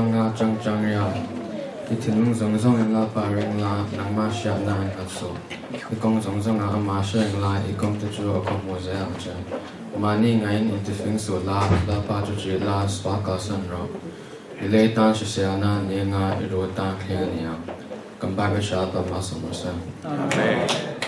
mang nga chang chang ya ti thin zong zong en la pa reng la nang ma sha na an so I kong zong zong a ma sha en la I kong te chu a kong mo ze ang cha ma ni ngai ni ti fing so la pa chu chi la spa ka san ro I le tan shi se na ni nga I ro tan khle ni ya kam ba be sha ta ma so mo sa amen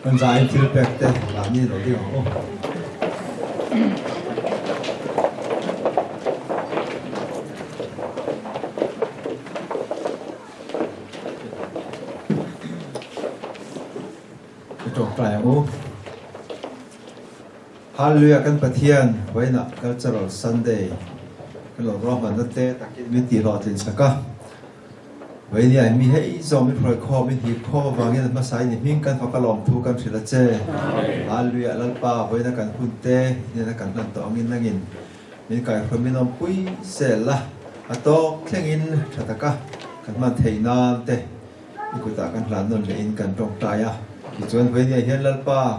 con trai chưa bẹt tên làm như đầu tiên không? Cái trộn trái không? Hallelujah kan pathian với na cultural Sunday kan lo ro man te takin mi ti lo tin saka với ni ai mi hei zo mi proi kho mi hi kho wangin ma sai ni ming kan fakalom thu kan thila che Hallelujah lalpa với na kan hun te ni na kan lan to angin nangin min kai khomin om pui se la ato thlengin thataka kan man theina te ikuta kan hlan non le in kan tong taya ki chuan với ni hian lalpa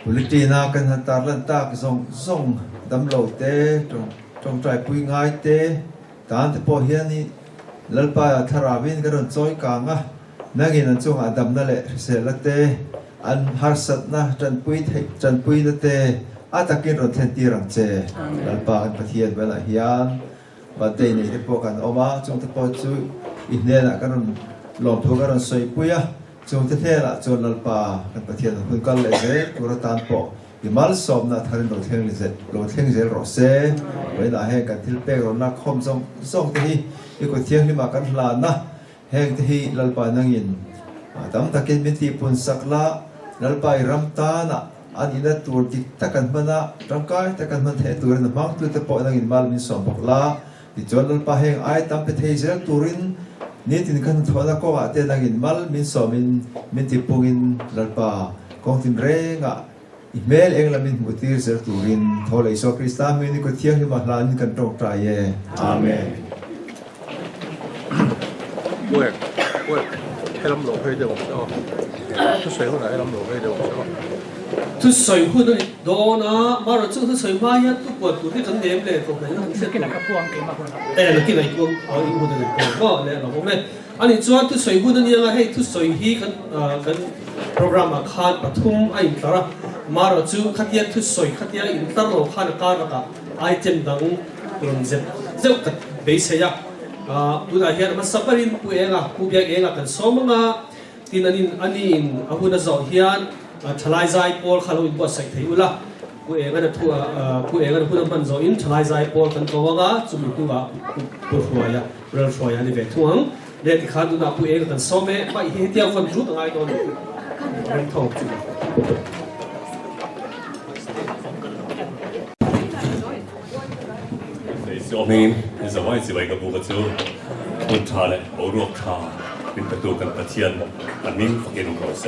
Politina kan hantar lan tak zong dam lo te trong trai pui ngai te tan te po hian ni lalpa tharawin kan choi ka nga nangin an chung adam na le se la te an har sat na chan pui na te atakin ron then ti rang che lalpa kan pathian bela hian ba te ni te po kan oma chung te po chu in ne na kan lom thu garan soi puya chung te the la chon lalpa kan pathian hun kal le je tura tan po imal som na tharin lo theng le je lo theng je ro se we na he kan thil pe ro na khom song song te hi i ko thiang ni ma kan hla na heng te hi lalpa nangin tam takin min ti pun sakla lalpa I ram ta na ani na tur ti takan mana tangkai takan man the tur na mang tu te po nangin mal min som bok la ti chon lalpa heng ai tam pe thei je turin ni tin kan thoda ko ate nangin mal min som min ti pungin lalpa kong tin renga email eng lamin mutir zer turin thole iso krista mi ni ko thiang ni ma hlan kan tok tra ye amen workให้ลำหลวงให้เดี๋ยวชอบทุกสวยคนไหนให้ลำหลวงให้เดี๋ยวชอบทุกสวยคนนั้นโดนนะมาเราจึงทุกสวยมายันทุกปวดตัวที่ฉันเลี้ยงเลยตรงไหนนั่นเสียกินอะไรกับพวงกินมาคนเรากินอะไรพวงเอาอีกคนหนึ่งก็เนี่ยเราผมเนี่ยอันนี้จวนทุกสวยคนนั้นยังไงให้ทุกสวยฮีกันโปรแกรมอาคารปฐมไอ้ตระมาเราจึงขัดแย้งทุกสวยขัดแย้งอินเตอร์โลกานการละไอเทมดังลงเจ้ากับเบสเซียดูได้เห็นมันสับปะรินผู้เองผู้เบียกเองกันสมงที่นั่นอันนี้อาหุนจะเห็นทลายใจพอลขลุ่ยบัวใส่ที่อุล่ะผู้เองกันทั่วผู้เองกันผู้นำมันจะอินทลายใจพอลกันตัวว่าจุดตัวผู้รวยเรื่องรวยนี่เวทุงเรื่องที่ขาดดูนะผู้เองกันสมัยไปเฮียคนรู้ต่างไงตอนนี้เรื่องทองจุด下面是我是为个部个做，观察嘞，我落茶，并不多跟不天，但明福建搞些。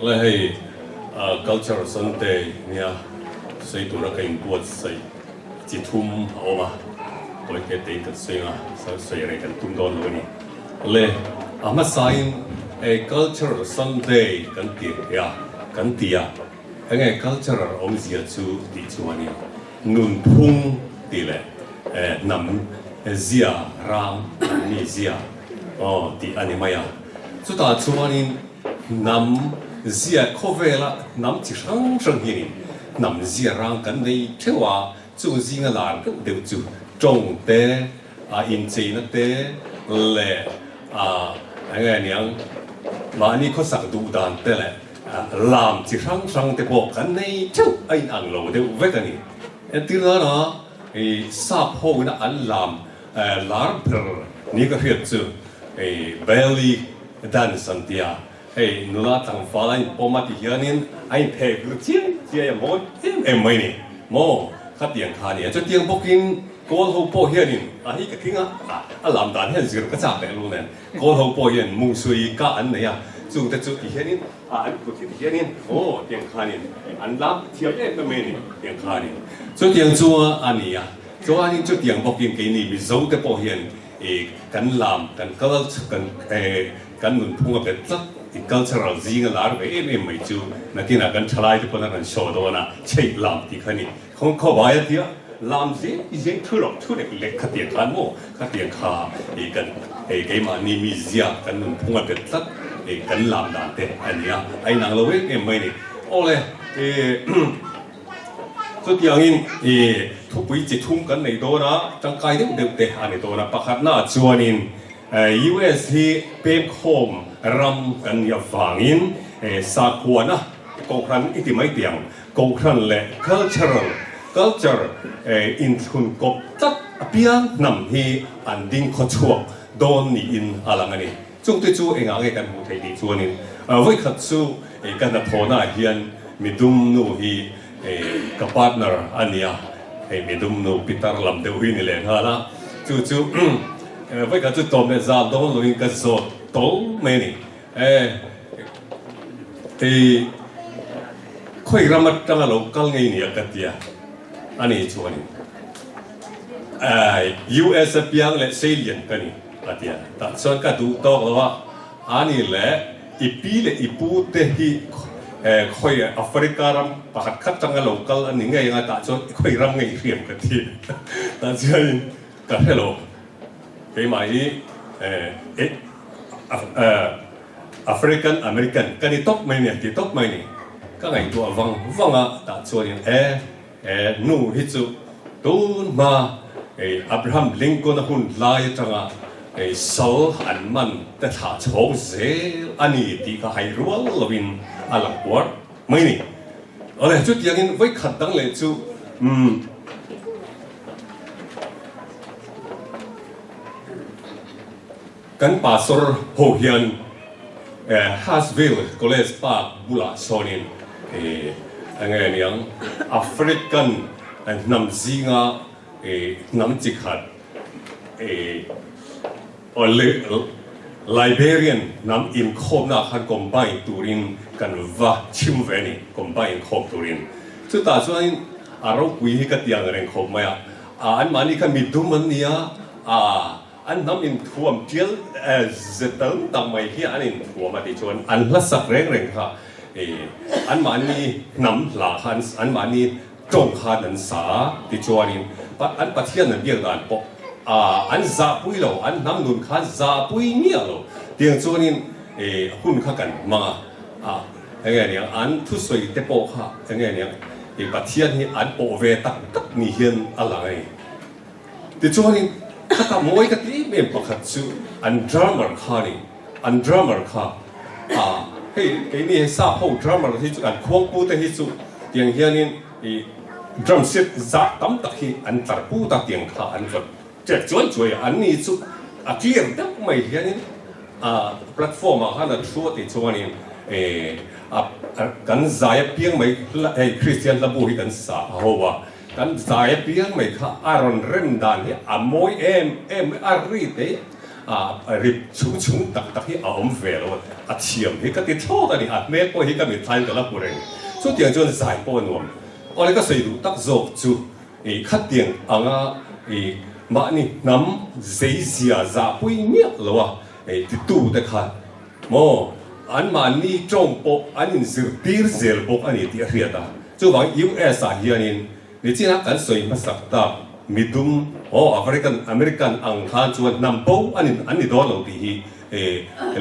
我係cultural Sunday เนี่ย所以到那個英國係一ทุ่ม好嘛，我嘅第一個先啊，所以嚟緊ทุ่ม多攞呢，咧乜曬cultural Sunday กันเตียไง cultural อมเสียชูดีชัวนี่นุ่นพุ่งตีเลยนำเสียรามนี่เสียตีอันนี้ไม่อะสุดท้ายชัวนี่นำเสียโคเวล่ะนำที่ช่างนี่นำเสียรามกันในเทว่าจู่สิ่งหลานก็เดี๋ยวจู่จงเตอินจีนั่นเตเลยไงเนี่ยมานี่เขาสั่งดูดานเตเลยลามที่ช่างแต่บอกกันในเจ้าไอ้อังโลเดี๋ยวเวกันนี่ที่นั่นนะซาโพนะอันลามลาร์เปอร์นี่ก็เรียกจู่เบลลี่ดันสันติอานุลาตังฟ้าไอ้ปอมาที่เฮียนินไอ้เพกเจียยังมดไม่นี่โมขัดเตียงขานี่จะเตียงพวกกินโกลหูโปเฮียนินอันนี้ก็คิงลามดันเห็นสิก็จับแต่รู้เนี่ยโกลหูโปเฮียนมุงสุยก้าอันไหนจู่แต่จู่ที่เฮียนินอันกูที่เฮียนินเตียงขานี่อันลามเทียบไม่นี่เตียงขานี่จู่เตียงจู่อันนี้จู่อันนี้จู่เตียงพวกกินกินนี่มีจู่แต่โปเฮียนกันลามกันก็กันหนุนพุ่งกับจักcultural สิ่งหลายแบบไม่จู่นักกินกันทลายที่คนนั้นโชว์ตัวน่ะใช่ลามที่คนนี้ของเขาว่าอย่างเดียวลามสิยังทุเล็กขัดเตียงขาโม่ขัดเตียงขากันไอ้มานี่มีเสียกันหนุนพุ่งกับจักกันลามด่านเตะอันนี้ไอ้นางเราไม่นี่โอ้เลยสุดอย่างนี้ทุกปีจะทุ่มกันในตัวนะจังไกลเด็กเตะอันในตัวนะประคัดหน้าจวนนินUS ที่เป็นโคมรำกันอย่างฝังอินสากลนะกองครันอิติไม่เตียงกองครันและ culture อินทุนกบจักเปียนำที่อันดิ้งขจวบโดนนี่อินอะไรกันนี่จุดที่จู่เองอะไรกันหูไทยดีจวนนินไว้ขัดสู้กันนะโทน่าเฮียนมีดุมนูฮีกับพาร์ทเนอร์อันนี้มีดุมนูปีเตอร์ลำเดียวหินนี่แหละฮะนะจู่ไว้กับจุดตรงเนี่ยจะโดนลุยกันโซโตไม่นี่ค่อยระมัดระวังกัลไงเนี่ยกันที่อันนี้ชวนนี่US เปียงและเซเลียนกันนี่กันที่แต่ส่วนก็ดูโตแล้วว่าอันนี้แหละอีปีและอีปูเตหีค่อยแอฟริการำปะคัดจังกันโลกัลอันนี้ไงยังไงแต่ส่วนค่อยรำไงเรียมกันที่แต่ส่วนกันให้โลไปมาอีแอฟริกันอเมริกันกันที่ตกไม่เนี่ยที่ตกไม่เนี่ยก็ไงตัววังอ่ะแต่ส่วนนี้นู่นที่จู่ ตูนมาอับราฮัมลิงกอนหุ่นลายจังอ่ะสาวหันมันแต่ถ้าโชว์เซลอันนี้ที่ก็ให้รู้ว่าวินอาลักวัดไม่นี่อะไรจุดอย่างนี้ไว้ขัดตั้งเลยจูกันป่าสระโฮเฮียนฮัสวิลก็เลยป่าบุลาโซนินอันนี้เนี่ยแอฟริกันน้ำซิงาน้ำจิกัดไลเบียนน้ำอินคอมน่าขันคอมไบตูรินกันว่าชิมเวนี่คอมไบอินคอมตูรินสุดท้ายส่วนอารมณ์คุยกันอย่างเร่งคอมไหมอันมันนี่ก็มีดูมันเนี่ยอันน้ำอินท่วมเจียลจะตั้งตั้งไม่ที่อันอินท่วมมาที่ชวนอันละสักเร่งค่ะอันมันนี่น้ำหลากขันอันมันนี่จงขันนันสาที่ชวนอันปัจเจียนนั่นเดียวกันปะอันซาปุยเราอันน้ำนุนข้าซาปุยเนี่ยเราเดียงชวนหุ่นข้ากันมาอย่างเงี้ยอันทุสวยเตปโอค่ะอย่างเงี้ยปัจเจียนนี่อันโอเวตักนี่เห็นอะไรที่ชวนถ้าทำมวยก็ตีไม่ปกติอันดราม่าข้านี่อันดราม่าข้าเฮ้ยไอ้นี่ทราบเขาดราม่าที่สุดอันควงกูแต่ที่สุดอย่างเงี้ยนี่ดรัมเซตจับตั้มตะกี้อันตัดกูตะเตียงข้าอันจุดเจ็ดจวนอันนี้สุดเกี่ยงดับไม่เงี้ยนี่แพลตฟอร์มข้าน่ะชัวร์ที่ชวนนี่กันใจเพียงไม่คริสเตียนระบุให้กันสาหัวกันใจเพียงไม่ข้าอารอนเรนดานเนี่ยมวยเอ็มอารีเตริบชุ่มตักที่อมเวลเชียมที่ก็ติดโทษอันนี้เมฆก็ที่ก็มีทายกันละบุเรงสุดที่จวนใจปนวมอะไรก็สื่อตักโจจูขัดเตียงมานี่น้ำเสียจะปุยเนี่ยหรอวะที่ตู้เด็กขัดโมอันมานี่จงปกอันนี้สิตีร์เซลปกอันนี้ที่เรียดจู่ว่า US เฮียนินนี่จีนักการสวยมาสักตามิดุมอเมริกันอังคารจวนนำปูอันนี้โดนเราที่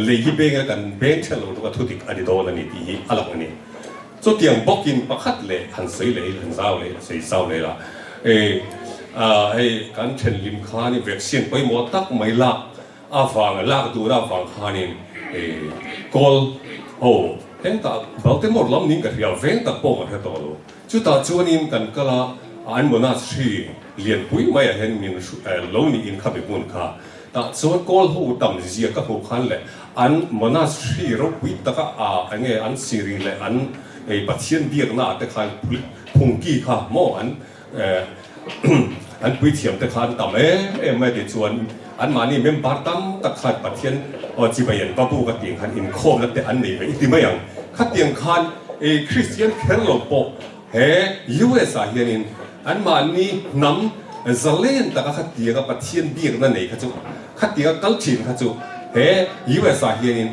เลยยี่เบงกันเบงเชลเราตัวทุติกอันนี้โดนอันนี้ที่อะไรอันนี้จู่เตียงบอกกินประคัดเลยหันสวยเลยหันเศร้าเลยสวยเศร้าเลยล่ะการเช่นลิมขานี่วัคซีนไปหมดตักไม่ลักฟังลักตัวฟังขานี่กอลเห็นแต่บางทีหมดลำนิ่งกันเดียวเว้นแต่ปงกันแค่ตัวจุดตาจวนนี้กันก็ละอันมันน่าชีเรียนปุ้ยไม่เห็นมีลมนี่อินขับไปบุญค่ะแต่ส่วนกอลหูต่ำเสียก็หูขันเลยอันมันน่าชีเราปุ้ยตะก็อันนี้อันซีรีเลยอันปัจเจียนเดียกน่าแต่ขันพุงกี้ค่ะโมอันปุ้ยเทียมแต่ขันต่ำไม่ได้ชวนอันมานี่เมมบาร์ตั้มตะขัดปัจเจียนจีบยันป้าปูกระเตียงขันอินโคมแล้วแต่อันนี้ไปอีกทีไม่ยังขัดเตียงขันคริสเตียนแค่หลบปกUS เฮียนินอันมานี่น้ำจะเล่นแต่ก็ขัดเตียงกับปัจเจียนเบียกนั่นเองขัดจุขัดเตียงกัลชินขัดจุUS เฮียนิน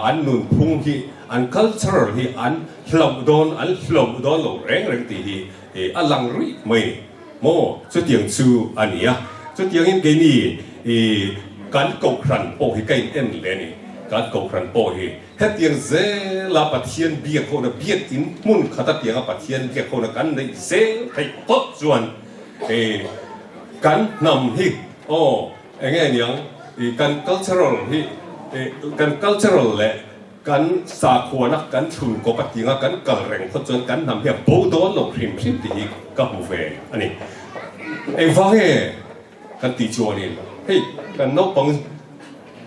อันนุนพุงที่อัน cultural ที่อันหลบโดนหลงแรงตีที่อันลังรีไม่โม่สุดเตียงซูอันนี้สุดเตียงอินเกนี่การกบครันโปให้ใกล้เอ็นเลยนี่การกบครันโปให้เฮ็ดยังเซลาปัจเจียนเบียกคนเบียกอินมุนขัดเตียงปัจเจียนเบียกคนกันในเซให้ปดจวนการนำที่อย่างเงี้ยยังการ cultural ที่การ cultural แหละการสาขวนักการชุนกบเตียงการกระแรงคนจนการนำที่โบโดนหลงพิมพ์ที่กับหูเฟอันนี้ว่ากันตีจวนนี่กันนกปัง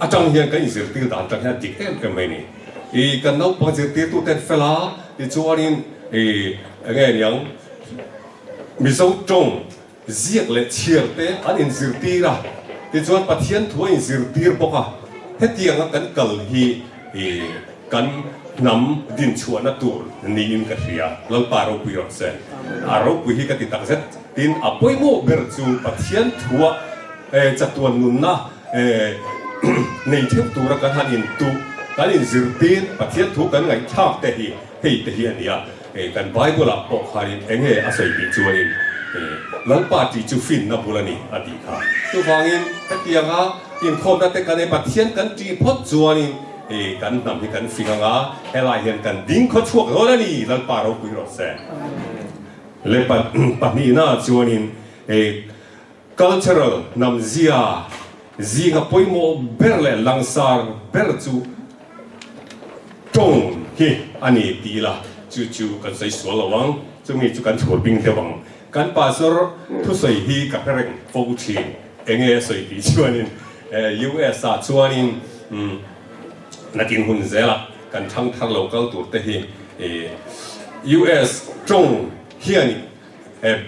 อาจารย์เฮียกันอิสระตีด่านจังแค่จิกกันไม่นี่กันนกปังอิสระตีตัวเต็มเฟล่าที่จวนนี่ไงยังมิโซจงเสียกเล็ดเชียร์เตะอันอิสระตีละที่จวนปัจเจียนทั่วอิสระตีปะเฮ็ดยังกันกัลฮีกันนำดินชวนตัวนี่อินกันเสียแล้วปารุปิโรเซอารุปิฮิกันติดตั้งเสร็จดินอภัยโมเบอร์จูปัจเจียนทั่วจัตุวันนุนนะในเที่ยวตัวกันหันอินตุกันอินซิร์ตีนปัจเจียนทั่วกันไงชอบแต่ฮีอันนี้กันไบเบิลปกหันอินเองอาศัยดิจวนแล้วปาติจูฟินนับบุลนี่อดีตค่ะตัวฟังอินเตียงอินคมนั่นแต่กันในปัจเจียนกันจีพดจวนกันนำให้กันฟิงเฮลายเห็นกันดิ้งเขาช่วงโน่นนี่แล้วปารุกุยรสเซ่เลยปัจนี้น่าจวนิน cultural nam zia zinga poimo berle langsar berchu trong hi ani tila chu kan sei solawang chumi chu kan thur bing tewang kan pasor thu sei hi ka pereng fouchi enge sei ti chuanin US a chuanin nakin hun zela kan thang thar local tu te hi US trong hiani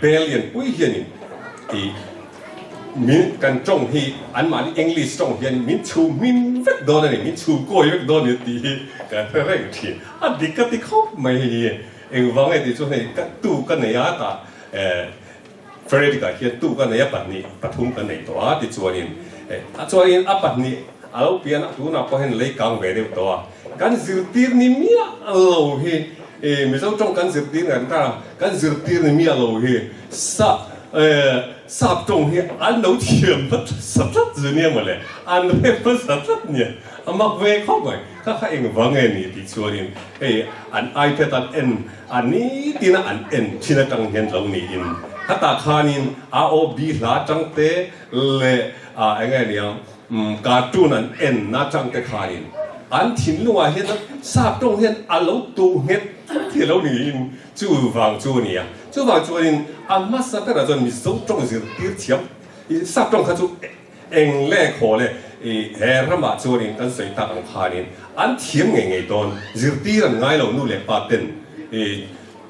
billion ui hiani min kan trong hi an mani English trong hian min chu min vek don ani min chu koi vek don ni ti ka reng thi a dikati khop mai hi eng wang ai ti chu nei ka tu ka nei a ta Freddy ka hian tu ka nei a pat ni pathum ka nei to a ti chuanin a chuanin a pat ni alo pian a tu na ko hen lei kang ve de to a kan zir tir ni mia lo hi mi zo trong kan zir tir ngan ta kan zir tir ni mia lo hi sạp trồng hi ăn nấu thiềm mất sắp rất dữ niệm mà lẽ ăn hết mất sắp rất nhiều mặc về không rồi các anh vắng nghe nị thì xua đi ăn iPad ăn ní tin ăn chỉ là càng hiện lâu nị in các ta khan in AOB lá trắng té lệ anh nghe nè cartoon ăn na trắng té khan in ăn thìn luôn hiện sạp trồng hiện ăn lâu tu hết thì lâu nị in chú vàng chú nị chú vàng chú in anh mất sắp là rồi mình sống trong sự tiêu chiếm, sắp trong cái chú anh lẽ khó lẽ, hè ra mà chú nên cái sợi tạc anh khai nên anh thiếm ngày đòn, dự tiêu là ngay lâu nu lẽ ba tên,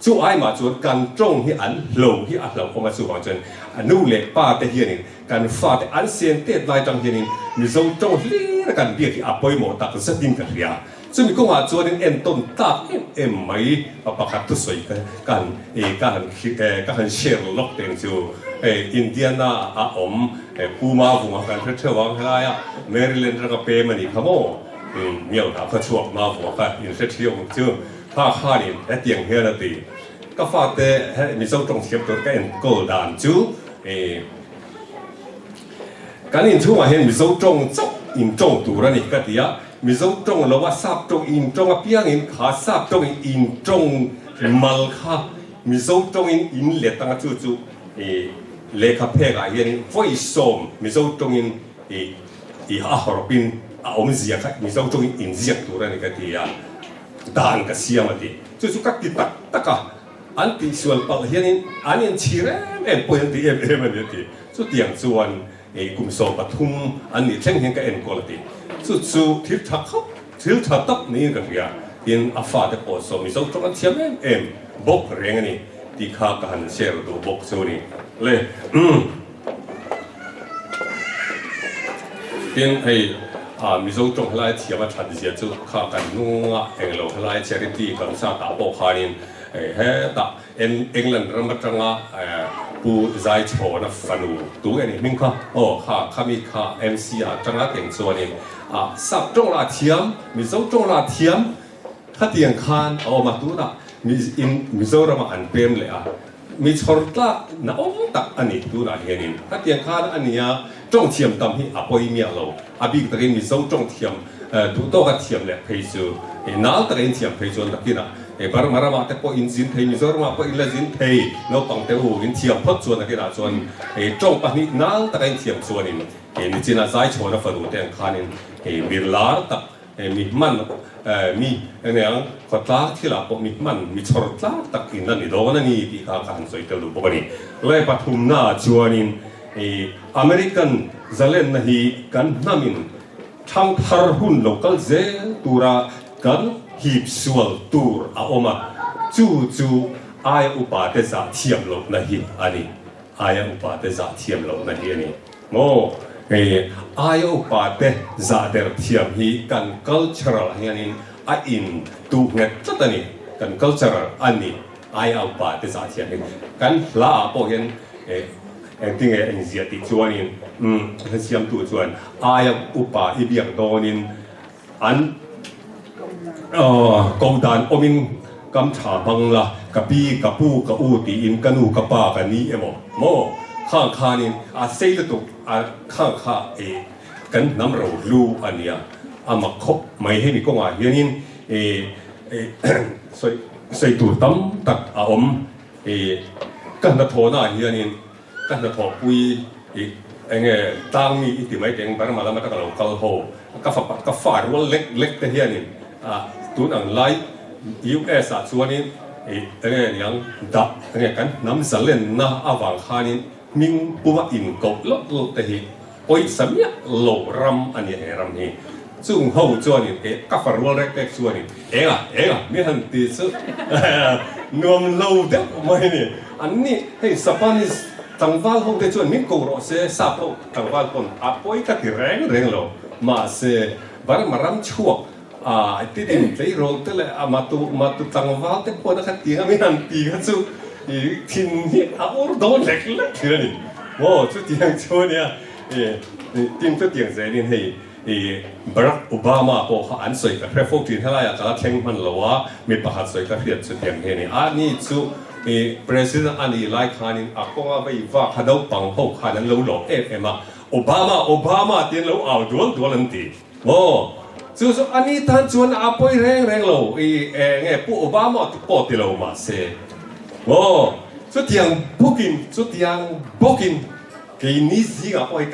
chú ai mà chú cần trong hi anh lâu không mà chú hoàn全nu lẽ ba tên hiền cần phát anh xem tết lại trong hiền mình sống trong hi là cần biết hi áp bôi một tạc rất tin cái gì à. So mi kung ato din enton tak may papakatusoy kan Sherlock din so Indiana Puma bunga kan petewang halaya Maryland ra pe mani kamo miao ta khachuak ma bunga ka in sethiong chu pha khanin atiang hera ti ka fa te mi so tong siap to ka en ko dan chu kan in chu ma hen mi so tong chok in tong tu ra ni ka tia mi zo trong lo wa sap trong in trong a piang in kha sap trong in trong mal kha mi zo trong in le tang chu chu le kha phe ga yen voice som mi zo trong in a horopin a om zia kha mi zo trong in zia tu ra ni ka ti ya dan ka sia ma ti chu chu ka ti tak taka an ti sual pa hian in an in chire em po ti em ma ti chu tiang chuan kum so pathum an ni thleng hen ka en quality chú thiếu thắt tấp ní cái gì à in áp để bỏ số mi số trong anh xem em bốc riêng này đi khá cả hành xe rồi bốc số này lệ in hay mi số trong lại xem mà chặt gì chú khá cả nung anh lâu lại charity cầm sa đảo bốc hà nên hết ta England ra mặt trăng bu giải cho nó phân u tu cái này mình khá khá mi khá MC trăng á tiếng số này sắp trong là thiếm, mi dâu trong là thiếm, khát tiền khan, mà tu đã, mi dâu ra mà ăn bém lệ mi chọn ta, na ông ta anh ấy tu đã hiện in, khát tiền khan anh ấy trong thiếm tâm hi bôi miệng lâu, bị cái mi dâu trong thiếm, tu to cái thiếm lệ phải chú, nál cái thiếm phải chú đặc kia barang marah mak tepo inzin thei mizor mak po ilazin thei no pang te u in thiam phot chuan akira chuan trong pa ni nal ta kain thiam chuan in ni china zai chhona faru ten khanin mirlar tak mi man mi enang khotla thila po mi man mi chortla tak in ani do na ni ti kha kan soi tel du bokani le pathum na chuanin American zalen na hi kan namin thang thar hun local ze tura kan hiệp sual tour oma chu ai upa te za thiam lo na hi ani ai upa te za thiam lo na hi ani mo ai upa te za der thiam hi kan cultural hianin a in tu nge chatani kan cultural ani ai upa te za thiam hi kan la po hian ting en zia ti chuanin siam tu chuan ai upa i biang donin an câu đàn ôm in cam trà băng là cà pi cà pu cà u tí in cà nu cà pa cà ni em mò khang khan in xây được tục khang kha kan nam rau lu ania mà khóc mấy hay bị công à hiền in xây tu tâm tắc ôm kan na thona hiền in kan na thọ pui anh nghe tang mi thì mấy tiếng bắn mà làm cái lâu câu hồ cái phá rồi lek thế hiện ni tuần anh lại US chuan ni anh nghe yang đập anh nghe kan nắm sẵn lên na avang khanin mình bua in cột lót thế hi oi sắm ya lô ram anh nghe ram hi chung hậu chuan ni cái phá rồi lek chuan ni mi han ti chu nuông lâu đấy mấy ni anh ni hey Japanese tang val ho te chuan min ko ro se sa po tang val pon apoi ka ti reng lo ma se bar maram chuak ti din tlei ro te le ma tu tang val te po na ka ti mi han ti ka chu thin hi a or do lek ni wo chu tiang chuan ya tin tu tiang ze din hei Barack Obama po an soi ka prefo tin hala ya ka theng man lo wa mi pakhat soi ka riat chu tiang he ni ni chu President ani like hanin akonga vai va khadau pang ho khanan lo lo ema Obama tin lo au dual anti wo chu ani tan chuan apoi reng lo nge pu Obama tu po ti lo ma se wo chu tiang bokin ke ni zi ga oi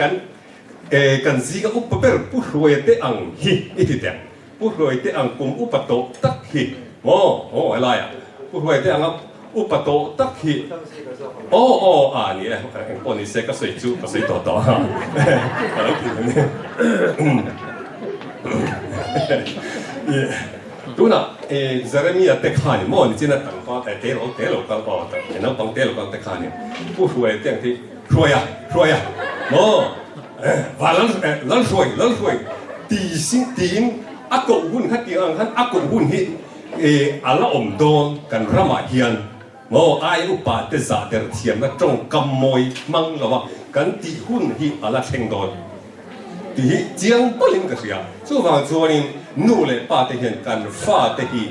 kan zi ga up per pu roi te ang hi iti te pu roi te ang kum upato tak hi wo ala ya pu roi te ang upato tak hi ni anh bọn ni sẽ có sợi chú có sợi to ha đúng là Jeremiah te khani mo ni china tang fa te lo kal ko ta nó bằng te lo kal te khani bu huai te ti ruya mo và lal ruai ti sin ako hun khat ti ang han ako hun hi ala om don kan rama hian mo ai upa te za der thiam na trong kam moi mang lawa kan ti hun hi ala theng don ti chiang polin ka sia chu wang chuanin nu le pa te hian kan fa te hi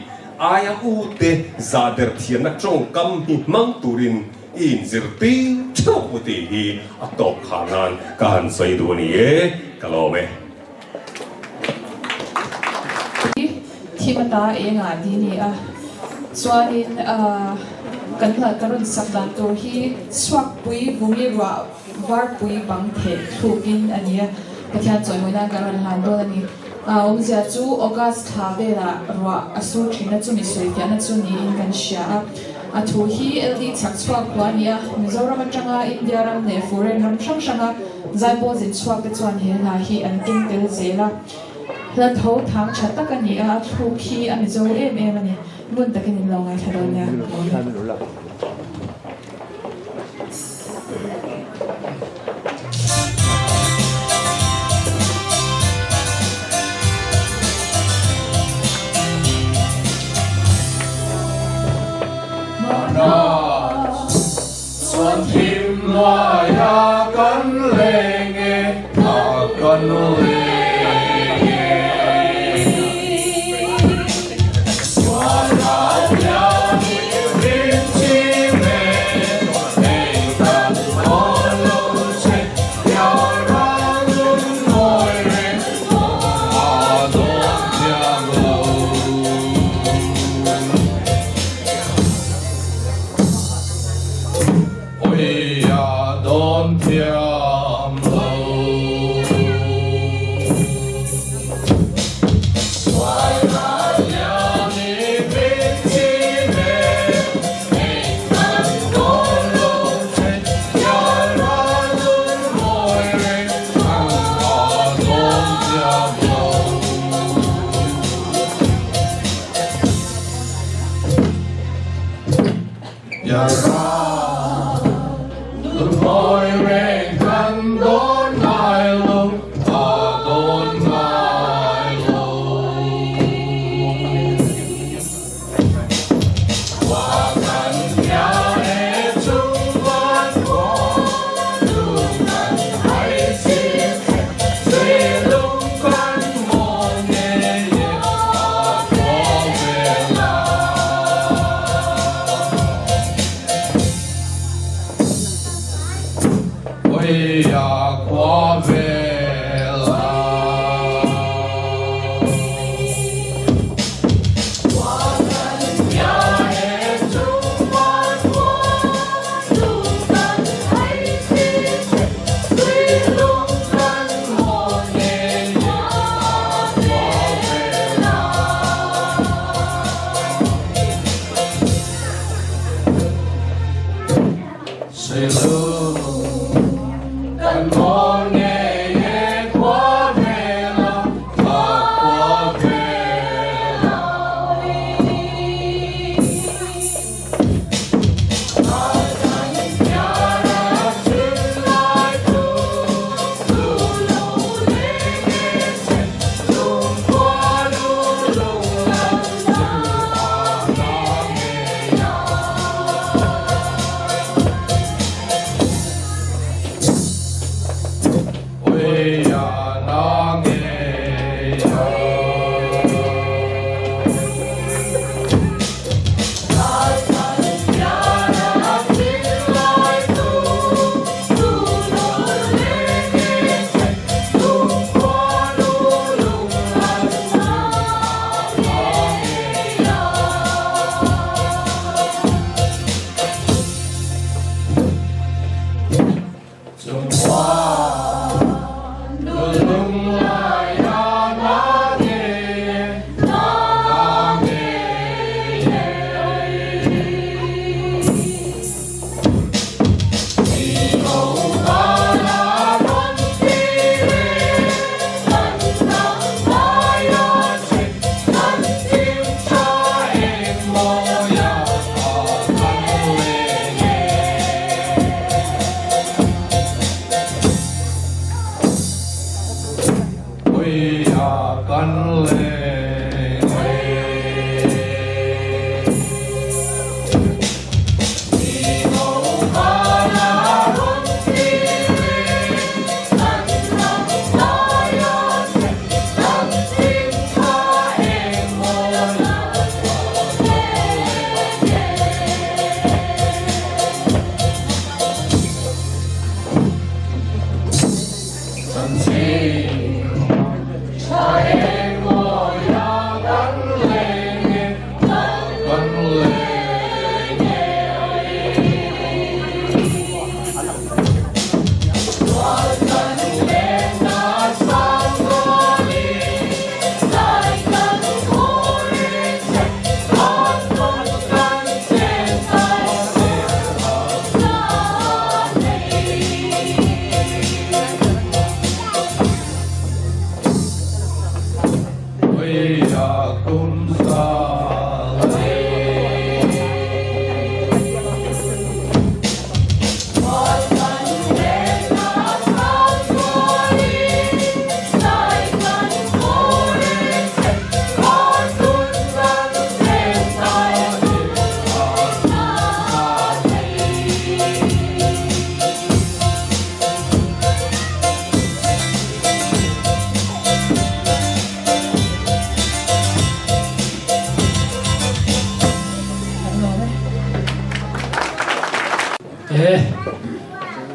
aya u te za der thiam na trong kam hi mang turin in zirti chu ti hi atop khanan kan sai du ni kalomeที่มันตาเองดีนี่ส่วนนี้กันเถอะการุณสัปดาห์ตัวที่สวักปุยบุญยวาร์ปุยบังเทถูกินอันนี้ประเทศจอยมวยนั่งการุณหันตัวนี้ผมจะจูออกัสทาเวลาว่าสุดที่นั่นจูมิสวยที่นั่นจูนี่อินกันเชียถูที่ที่ชักสวักกว่านี้มิโซรามันจังอินเดียรัมเนฟูเรนรัมช่างใจโบสินสวักเป็นส่วนเห็นที่อันติงเตลเซล่าแล้วเขาทางชัดตะกันนี่ทุกที่อันนี้จะมันเนี่ยมุ่งตะกันนี่ลองไงทะเลเนี่ยส่วนทิมลายกันเลงกันเล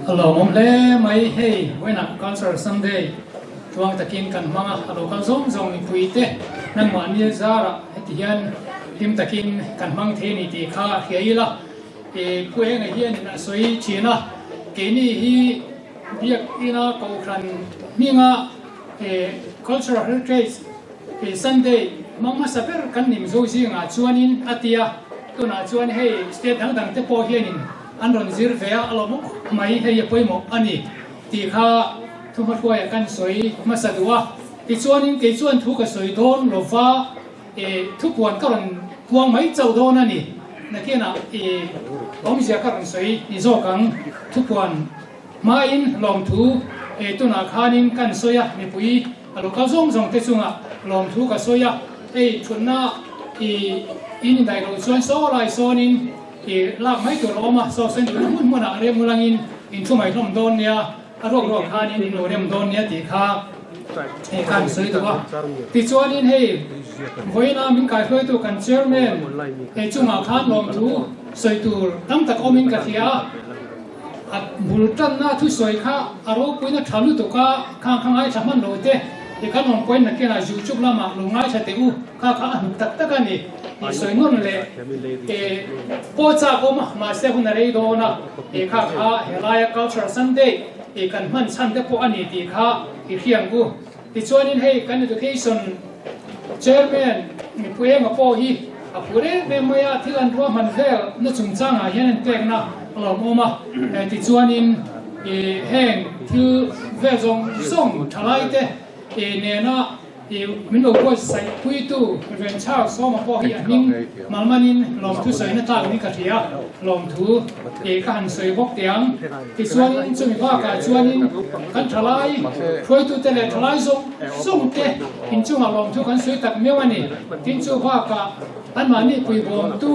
Hello, mong le mai hey, when a cultural Sunday, tuang takin kan mga local zong ni puite, nang mani zara etian tim takin kan mang the ni ti kha hiela, kueng a hian na soi china, keni hi biak ina ko kran minga cultural heritage Sunday mama saper kan nim zo si nga chuanin atia to na chuan hey state dang te po hianin an ron zir vea alomuk mai hei poimo ani ti kha thuma khoi kan soi masadua ti chuanin ke chuan thu ka soi don lova thu puan ka ron puang mai chau don ani nakena om sia ka ron soi ni zo kang thu puan main lom thu tu na khanin kan soya ni pui alo ka zong zong te chunga lom thu ka soya thunna in dai ro chuan so lai sonin lak mai tur oma so sen mun mun a re mulangin in thu mai hlom don nia a rok rok khanin in lo rem don nia ti kha kan soi to ti chuanin hei voina min kai hloi tu kan chairman chunga khan lom thu soi tur tam tak omin ka thia at bultan na thu soi kha aro puina thalu to ka khang ai chaman lo te kan on point na kena youtube lama lo ngai cha te u kha tak tak ani soi ngon le po cha ko ma se hun rei do na kha helaya cultural Sunday kan man san te po ani ti kha hiang ku ti chuanin hei kan education chairman mi pueng a po hi a pure me moya thilan ro man vel na chung changa hian tek na lo moma ti chuanin heng thil ve zong song thalai te ne na min lo ko sai pui tu ven cha so ma po hi aning malmanin lom thu sai na ta ni ka thia lom thu ka han soi bok tiang ti chuanin chumi ba ka chuanin kan thalai phoi tu te le thalai zong te in chu ma lom thu kan soi tak mewani tin chu ba ka an mani pui bom tu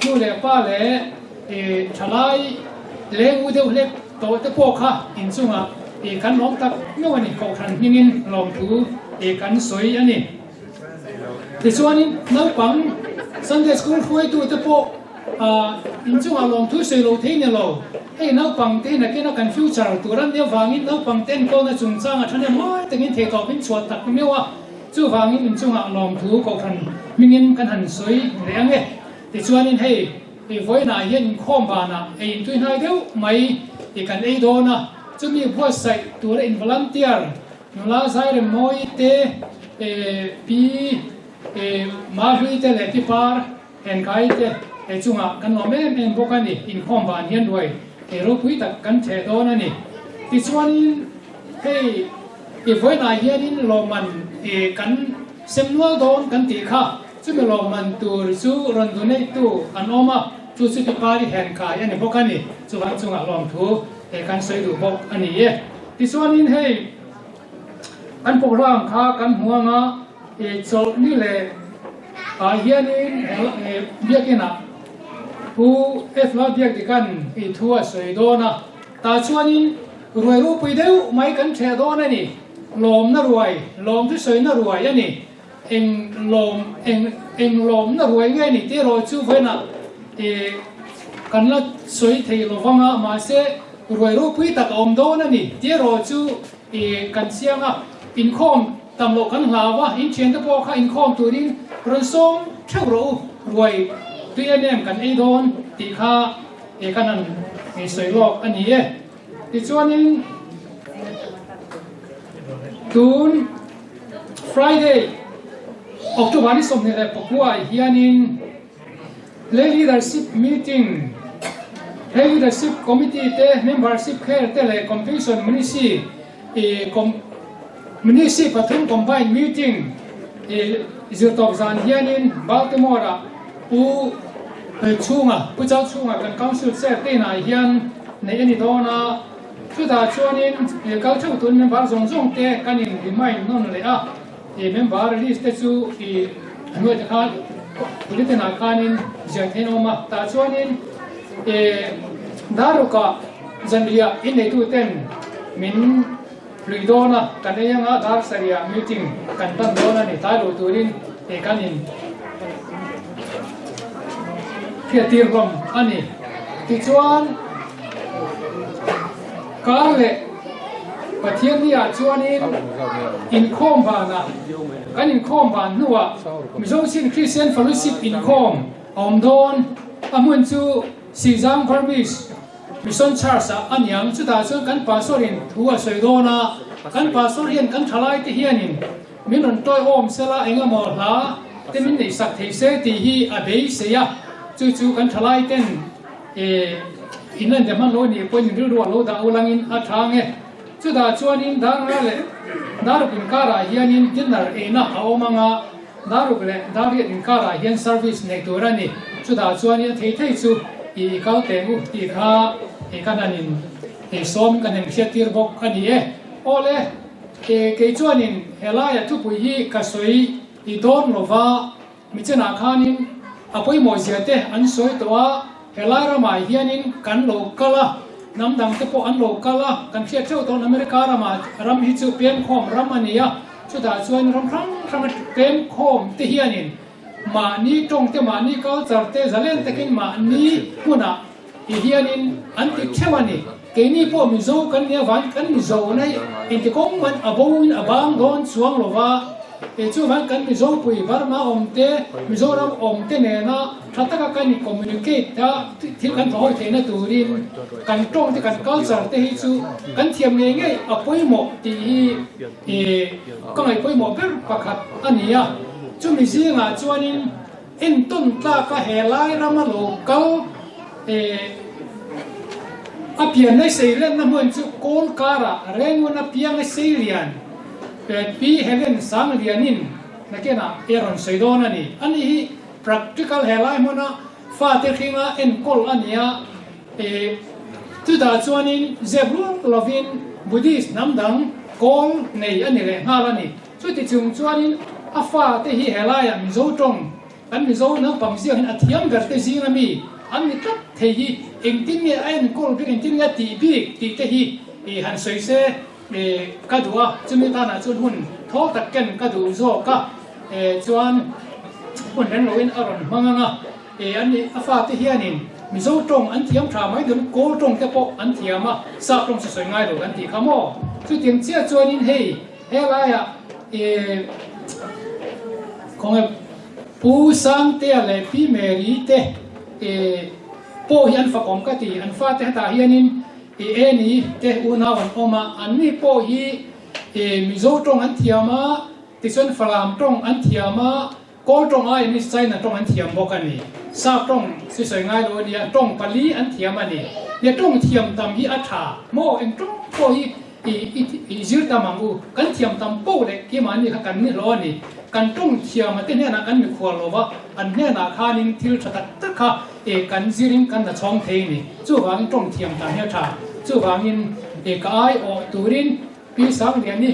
nu le pa le thalai le u de le to te po kha in chu ma kan nom tak no ani ko khan hingin lom thu kan soi ani ti chuanin no pang Sunday school khuai tu te po in chung a lom thu sei lo thein lo hey no pang te na ke na kan future tu ran ne wangin no pang ten ko na chung chang a thane mai tengin the to bin chuat tak mewa chu wangin in chung a lom thu ko khan mingin kan han soi leang e ti chuanin hey i voi na yen khom ba na e tu nai deu mai i kan e do na chu mi phua sai tu in volunteer no la sai re moi te pi ma hui te le ti par en kai te chunga kan no men bokani in khom ba hian roi ro pui tak kan the do na ni ti chuanin hey i voi na hian in lo man kan semlo don kan ti kha chu mi lo man tur chu ron du nei tu an oma chu chu ti pari hen ka yani bokani chu han chunga lom thu kan soi du bok ani ye ti chuanin hey kan program kha kan huanga chol ni le hianin biakina hu efla biak di kan thua soi do na ta chuanin ruai ru pui deu mai kan the do na ni lom na ruai lom tu soi na ruai ani eng lom na ruai ngai ni te ro chu voi na kan la soi thei lo wanga ma se ruai ru pui tak om do na ni te ro chu kan sianga in khom tam lo kan hlawa in chen te po kha in khom turin ron som theu ro ruai tu em kan ei don ti kha kan an soi lok ani e ti chuanin tun Friday October ni som ne le pokua hianin leadership meeting leadership committee te membership care te le competition munisi pathum combined meeting zirtok zan hianin Baltimore u chunga puchau chunga kan council se te na hian nei ani dona chuta chuanin kal thau tun member zong te kanin remind non le a member list te chu anoi te kha pulitina kanin jaithenoma ta chuanin daruka zanria in nei tu ten min Luidona kanayanga dar saria meeting kantan dona ni talu turin kanin khiatir rom ani tichuan kale pathian ni a chuanin in khom ba na kanin khom ba nuwa mizongsin Christian Fellowship in khom omdon amun chu sizang permis Mission Charles anyang chu da chu kan pastorin thua soidona kan pastorian kan thalai te hianin minon toy om sela enga mo hla temin nei sak thei se ti hi abei se ya chu kan thalai ten inan de man lo ni point ri ro lo da ulangin a thange chu da chuanin dang ra le daru pin kara hianin dinner na haomanga daru le daru in kara hian service nei turani chu da chuanin thei chu i kau tengu ti kha kananin som kanen khiatir bok ani ole ke chuanin helaya tu pui hi kasoi i don lova michena khanin apoi moziate an soi towa helara mai hianin kan lokala namdang te po an lokala kan khia theu ton America rama ram hi chu pen khom ram ania chu da chuan ram thang pen khom te hianin ma ni tong te ma ni kal char te zalen tekin ma ni huna hianin anti thewani keni po mizo kan nia van kan mizo nai inti kong man abon abang don chuang lova chu van kan mizo pui varma omte mizoram omte ne na thataka kan communicate ta thil kan thoi the na turin kan tong te kan culture te hi chu kan thiam nge nge apoi mo ti ka ngai poi mo ber pakhat ania chu mi zinga chuanin in tun ta ka helai rama local apian na seilen na mun chu kol kara rengun apiang seilian pi helen sang lianin nakena eron seidona ni ani hi practical helai mona fa te khinga en kol ania tu da chuanin zebrun lovin buddhist namdang kol nei ani le ngalani chu ti chung chuanin afa te hi helai mizo tong an mizo na pamsia hin athiam verte zinami an ni tlap thei hi engtin nge ain kol bi engtin nge ti bi ti te hi han soise ka dua chumi ta na chun hun tho tak ken ka du zo ka chuan hun ren loin aron manganga ani afa te hianin mizo tong an thiam tha mai dun ko tong te po an thiama sa tong se soi ngai lo an ti khamo chu tiang chia chuan in hei hela ya kong pu sang te le pi meri te po hian fa kom ka ti an fa te ta hianin ni te una wan oma an ni po hi mizo tong an thiama ti chuan falam tong an thiama ko tong ai ni China tong an thiam bok ani sa tong si soi ngai lo ni tong pali an thiam ani ne tong thiam tam hi atha mo en tong po hi zir tamangu kan thiam tam po le ki mani kha kan ni lo ni kan tong thiam te ne na kan mi khwal lo wa an ne na khanin thil thatat ta kha kan ziring kan na chong thei ni chu wang tong thiam tam he tha chu wangin ka ai o turin pi sang lian ni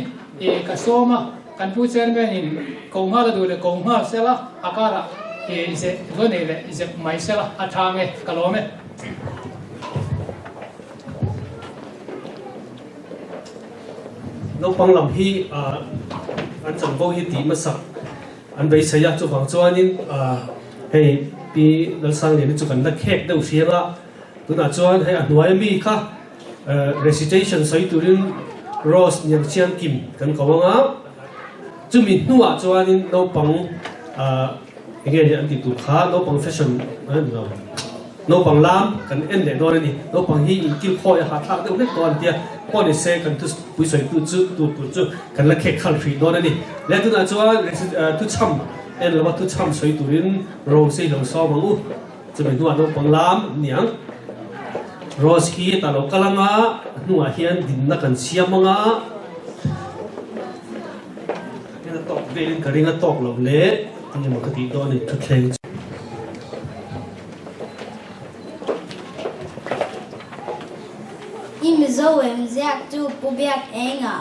ka soma kan pu chen ben in ko nga la du le ko nga sela akara ise go ne le ise mai sela athange kalome no pang lam hi an chang vo hi ti ma sak an bei saya chu wang chuanin hei pi dal sang le chu kan la khek deuh hrianga tuna chuan hei anuai mi kha recitation soi turin rose nyam chiang kim kan kawanga chumi nuwa chuanin no pang again an ti tu kha no pang fashion no pang lam kan en le do ni no pang hi in kil khoi ha thak deuh le ton tia ko ni se kan tu pui soi tu chu kan la khek khal free do ni le tu na chuan tu cham en lo tu cham soi turin rose lo so mangu chumi nuwa no pang lam niang rose hi ta lo kalanga nuwa hian din na kan siamanga ina tok velin karinga tok lo le ni ma ka ti do ni thu thleng Imizoem ziak tu pubiak enga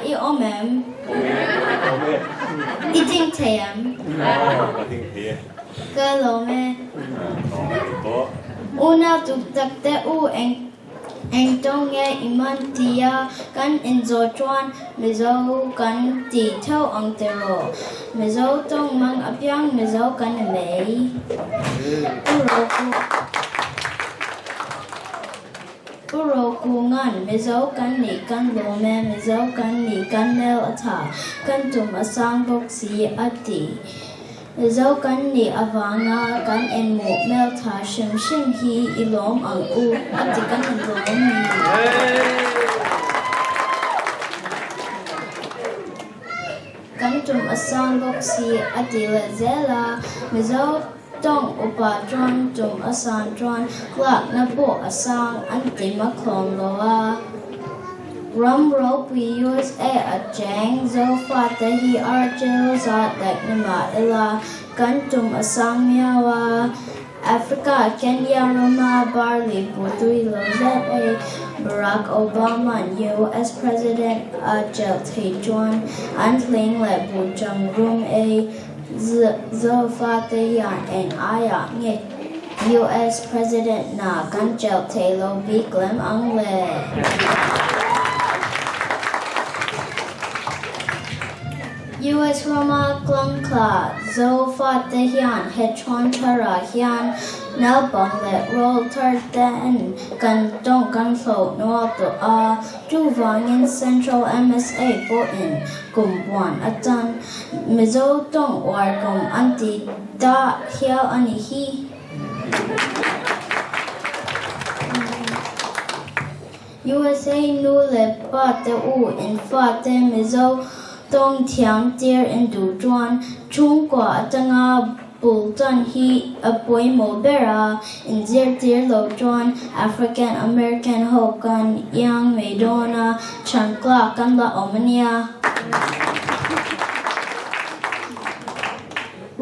I omem I ting team kalome una tu takte u eng tong ye iman tia kan enzo chuan mizo kan ti thau ang tero mizo tong mang apyang mizo kan mei Uroku ngan mizo kan ni kan lome mizo kan ni kan mel ata kan tum asang bok si ati mizo kan ni avanga kan en mu mel ta shim hi ilom ang u ati kan lom ni kan tum asang bok si ati la zela mizo tong upa chuan tum asan chuan lak na po asang anti maklong loa rum rope we USA a jang zo fa te hi arjil za dak nima ila kan tum asang miawa Africa Kenya Roma barley putui lo za Barack Obama US President a jel te chuan antling le bu jang room zo fa te yan en aya nge US President na kan jel te lo bi glem ang le US Roma klang kla zo fa te yan he chuan chara yan nal bang le roll tar den kan dong kan flo no to a tu wang in Central MSA po in kum wan atan mizo tong war kum anti da hiao ani hi USA nu le pa te u in fa te mizo tong tiang tier in du chuan chung kwa atanga bultan hi apoi molbera in zir tier lo chuan African American hokan yang Madonna chankla kan la omania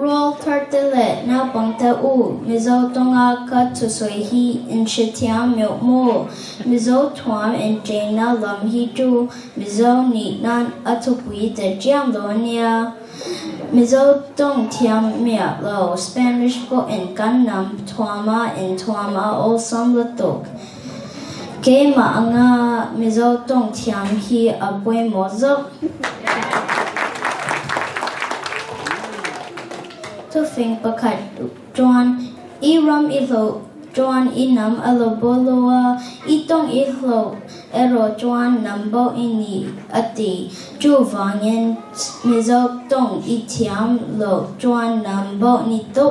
roll turtle na pangta u mizo tonga ka tu soi hi in shitiam milk mo mizo twam in jaina lam hi tu mizo ni nan atupui te jam lonia mizo tong tiam mia lo Spanish po in kan nam twama in twama o som latok ke ma anga mizo tong thiam hi apoi mozo to fing pakat John iram ilo John inam aloboloa itong ilo ero John nambo ini ati chu vangen mizo tong itiam lo John nambo nito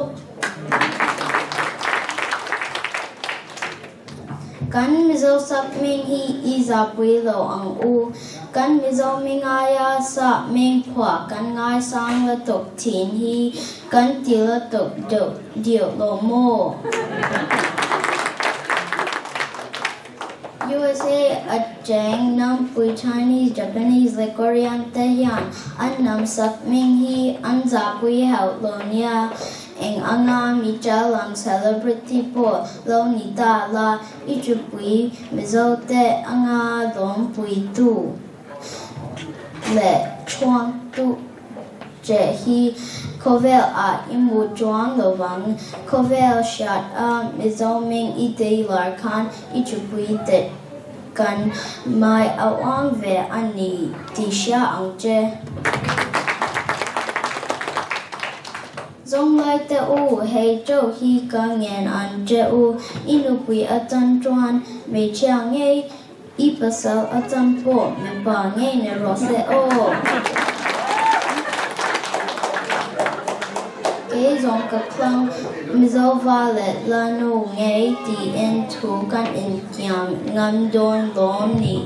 kan mizo sap ming hi izapui lo ang u kan mizo mingaya sa ming phwa kan ngai sang la tok thin hi kan ti la tok dio lo mo USA at Jang Nam Pui Chinese, Japanese, like Korean Tahian, An Nam Sap Ming Hi, An Zapui Hao Lonia, Eng Anga Micha Lang Celebrity Po, Lo Nita La, Ichupui, Mizote Anga Long Pui Tu, Le Chuang Tu, Je Hi, Kovel a imu chuang lo wang, Kovel shat a Mizo Ming Ite Larkan, Ichupui Te. Kan mai awang ve ani tisha angje zong lai te u hei châu hi ka ngen an je u inupui atan chuan me chiang nge ipasal atan po me ba nge ne rose o ke zong ka klang mizo valet la no nge ti en tu kan in kiam ngam don lom ni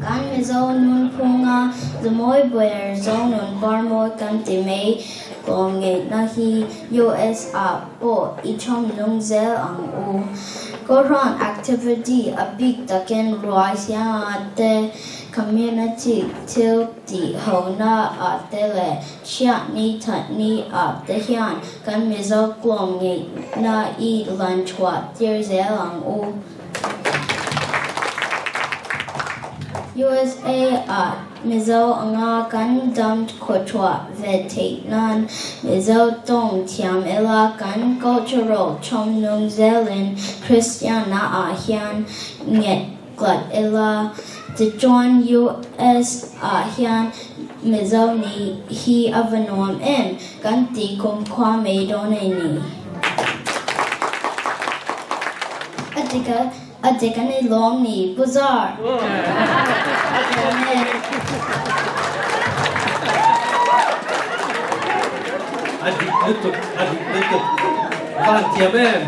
kan mizo nun punga zemoy boyer zong nun barmo kan ti mei lom nge na hi US a po ichom nung zel ang u koran activity a big taken rise ya te community til di hona a tele chia ni that ni a te hian kan mizo klom nge na I lan chwa tier zelang u USA a mizo anga kan dam kochwa vete nan mizo tong tiam ela kan cultural chom nung zelin Christiana a hian nget glad ela the John US hian mizo ni hi avanom en kan ti kum kwa me done ni atika ni long ni bazaar adik lutuk ban tiamen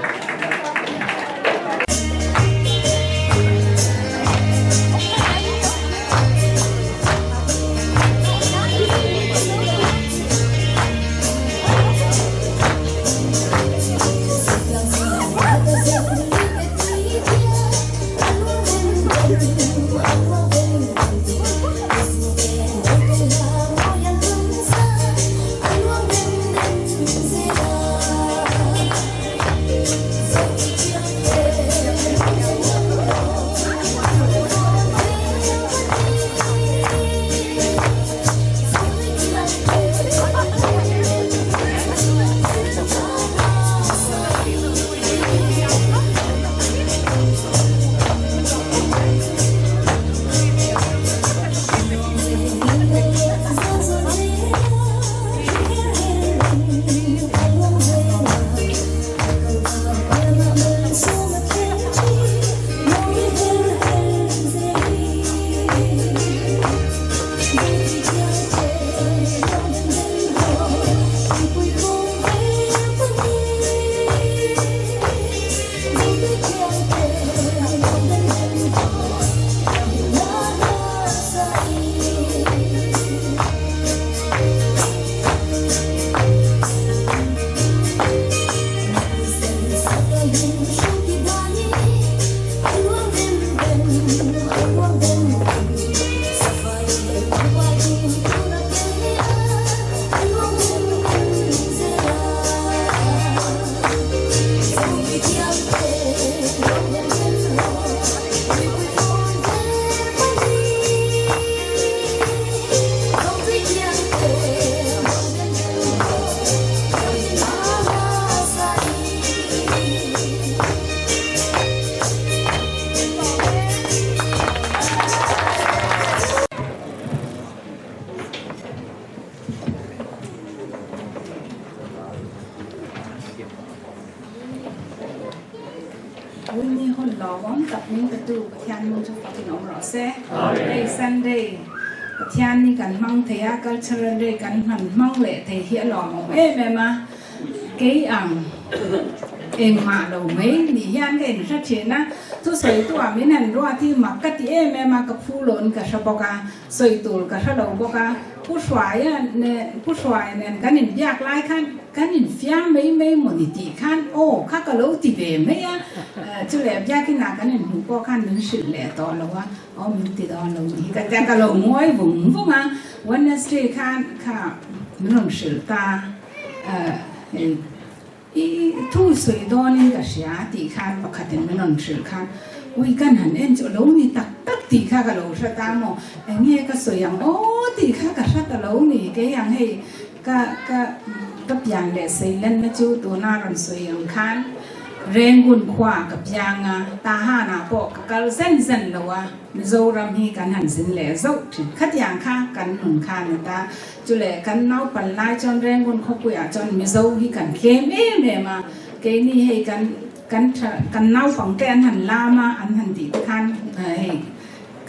ประธานมุจุฟักินอมรอเซ่ในซันเดย์ประธานนี่กันมั่งเทียกัลเชอร์เดย์กันหันมั่งเละเทียหล่อมแม่มาเกี่ยงเองมาเราไม่หนียันกันชัดเจนนะทุกสวยตัวมินันรัวที่มักกะที่แม่มากับผู้หลนกับชาวบ้านสวยตัวกับชาวบ้านผู้สวยเนี่ยผู้สวยเนี่ยกันหินยากไล่ขั้นกันหินฟ้าไม่หมดตีขั้นโอ้ข้าก็รู้ตีเบไม่อะจุดแหลมยากที่หนักกันหินหูก็ขั้นหนึ่งสุดแหละตอนเราว่าอ๋อมันติดตอนเราดีกันแต่ก็เราม้วยบุ๋มพวกมันวันนั้นสิขั้นค่ะมันหนึ่งสุดตาทุกส่วนตอนนี้ก็เสียตีขั้นประคัดมันหนึ่งสุดขั้นวิกันหันเอ็นจะเรานี่ตักตีข้ากับเราชะตามอเอ็งเนี่ยก็สวยอย่างโอ้ตีข้ากับชะตาเรานี่ก็ยังให้ก็อย่างเด็ดสิเล่นไม่จู่ตัวน่ารันสวยอย่างคันเร่งกุนขวากับยางตาห้าหน้าปอกกับเส้นเราว่ามิโซรำฮีกันหันสินเหล่โซ่ถึงขัดยางข้ากันหนุนข้าเนี่ยตาจุเล่กันเน่าปันไล่จนเร่งกุนขบุยจนมิโซฮีกันเข้มมาเกนี่ให้กันเน่าฝังแกนหันลามาอันหันตีคันให้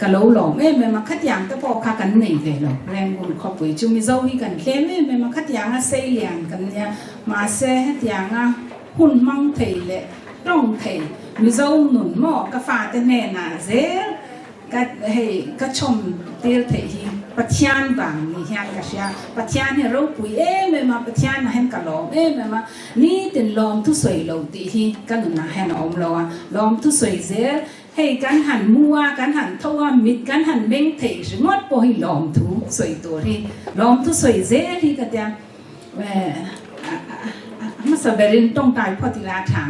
กะโหลหล่อแม่มาคัดยางตะปอข้ากันหนีเลยหรอแรงบุญขอบปุ๋ยจุมิโซฮีกันเข้มแม่มาคัดยางเสียงกันเนี่ยมาเสียคัดยางหุ่นมังเทเลยร่องเทมิโซหนุนหม้อกาแฟแต่แน่นาเซก็ให้ก็ชมเตียเทฮีปัจจัยบางนี่เฮียก็เสียปัจจัยให้เราปุ๋ยแม่มาปัจจัยน่ะเห็นกะหล่อแม่มานี่ติดลมทุสวยเราตีฮีก็หนุนน่ะเห็นอมเราลมทุสวยเซให้กันหันมัวกันหันทว่ามิดกันหันเบ่งเทสงดพอให้ลมทุสวยตัวที่ลมทุสวยเซที่ก็จะมาสเบรินต้องตายพอติลาทาง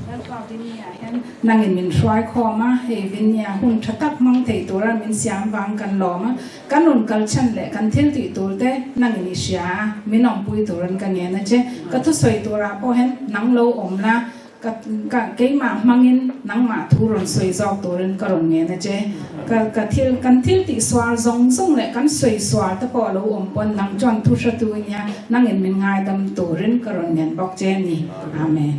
แล้วก็ที่นี่เห็นนางเงินมินช่วยคอมาให้วิญญาหุ่นชัตักมังเทตัวเรามินเสียงวางกันหล่อมากันหนุนกันชันแหละกันเที่ยวตีตัวเต้นางเงินเสียมินองปุยตัวรันกันเนี่ยนะเจ้ก็ทุสวยตัวเราพอเห็นนางโลอมละก็เกี่ยมามังอินนังมาทุรนสวยจอกตัวนั้นก็รงเงี้ยนะเจ้ก็เที่ยวกันเที่ยวติสวาซงเลยกันสวยสวาแต่พอเราอมปนนังจวนทุชตัวเนี่ยนังเห็นมันง่ายดำตัวนั้นก็รงเงี้ยบอกเจนี่อาเมน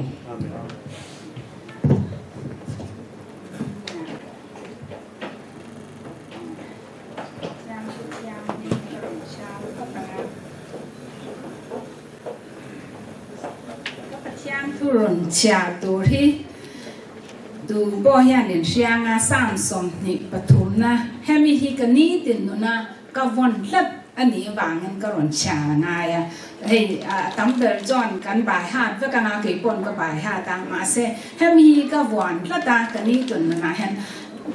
ทุรนชาตัวที่ดูบ่อยันเดินเชียงสามสมนิปฐุมนะแฮมีที่กันนี้ติดนู่นนะก็วันลับอันนี้วางเงินก็รนชาง่ายให้ตั้งเดินจอนกันบ่ายหาดก็กันอาเก็บปนก็บ่ายหาตามมาเซ่แฮมีก็วันละตากันนี้ตุนนะเห็น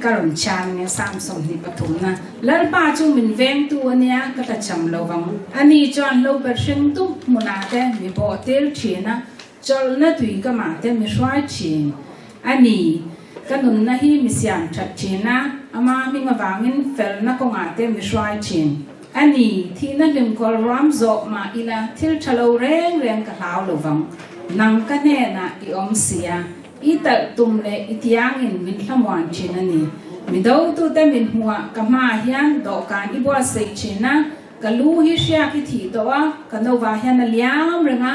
ก็รนชาเนี่ยสามสมนิปฐุมนะแล้วป้าจูมินเวงตัวเนี่ยก็จะจำเราบ้างอันนี้จอนเราเปิดเชิงตุ้มมุนาเต้มีบ่อเตลเชียนะจอลนัดวิก็มาเต็มมีช่วยชีนอันนี้ก็นุนนะฮีมิสยามชัดชีนะอามามีมาวางเงินเฟลนักงานเต็มมีช่วยชีนอันนี้ที่นั่นดึงกอลรามโซมาอีละที่ทะเลเร่งกับลาวหลวงนังกันแน่นะอีอมเสียอีตัดตุ่มเล่อีที่ยังเงินมินขมวันชีนันนี่มิดาวตัวเต็มมินหัวกับมาเฮียนดอกการอีบัวเสกชีนะกับลูฮิเชียกิทีตัวกับโนวาเฮียนเลี้ยงเรื่อง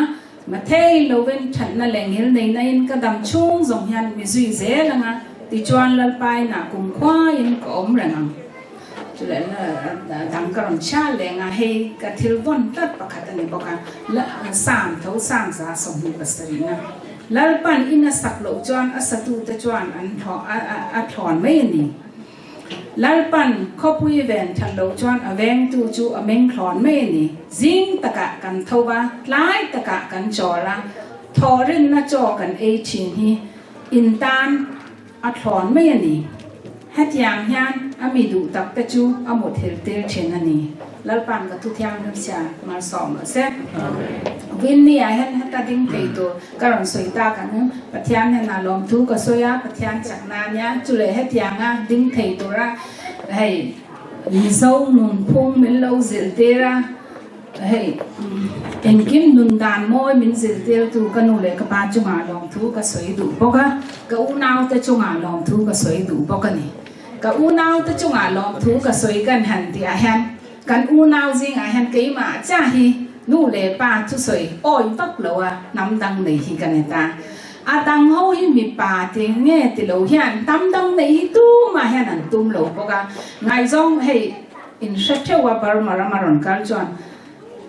มาเทโลเวนฉันนั่นแหละเงี้ยในนั้นก็ดำช่วงส่งยันมีสุยเสียแล้วนะติจวนลัลไปน่ะกุมควายินก็อมเลยนะจุดนั้นดังกระรอนชาเลยนะให้กระทิลวันตัดประคัตนี่บอกกันละสามเท่าสามสาสมบัติรีนะลัลปันอินสักโลจวนอัศตุตจวนอันถอนไม่นี่ลัลปันขบุยเวนทันโลจวนอเวงตูจูอเมงถอนไม่นี่จิงตะกะกันทว่าไล่ตะกะกันจอละทอรินน่าจอกันเอชินฮีอินตานอัถอนไม่นี่ฮัดยางยันอามีดูตักตะจูอาหมดเฮลเตลเชนนี่ลัลปันกับทุกอย่างนั่นเสียมาสอบเสร็จวินนี่เห็นฮัตตาดิ้งไปตัวกระรอนสวยตากันนั้นปัจจัยนั้นลมทุกข์สวยปัจจัยจากนั้นเนี่ยจุเลยฮัดยางดิ้งไปตัวละให้มิโซนุนพุ่งมิลโลซิลเตระให้เอ็งกิมนุนดานมอยมินซิลเตระตัวกันนู่นเลยกับป้าจุงาลมทุกข์สวยดูปกะกับอุณาวแต่จุงาลมทุกข์สวยดูปกะนี่กับอุณาวแต่จุงาลมทุกข์สวยกันหันที่อาหารกันอุณาวจริงอาหารกี่มาจ้าฮีนู่นเลยป้าทุสวยอ้อยปักเลยน้ำดังเลยฮีกันเนี่ยตา อาตังเฮาหิมีป่าเตียงเงี้ยติโลเฮียนตั้มดังในตู้มาเฮียนันตุ้มโลปกะไงจงให้อินเชตเทว่าบาร์มารารอนกัลจวน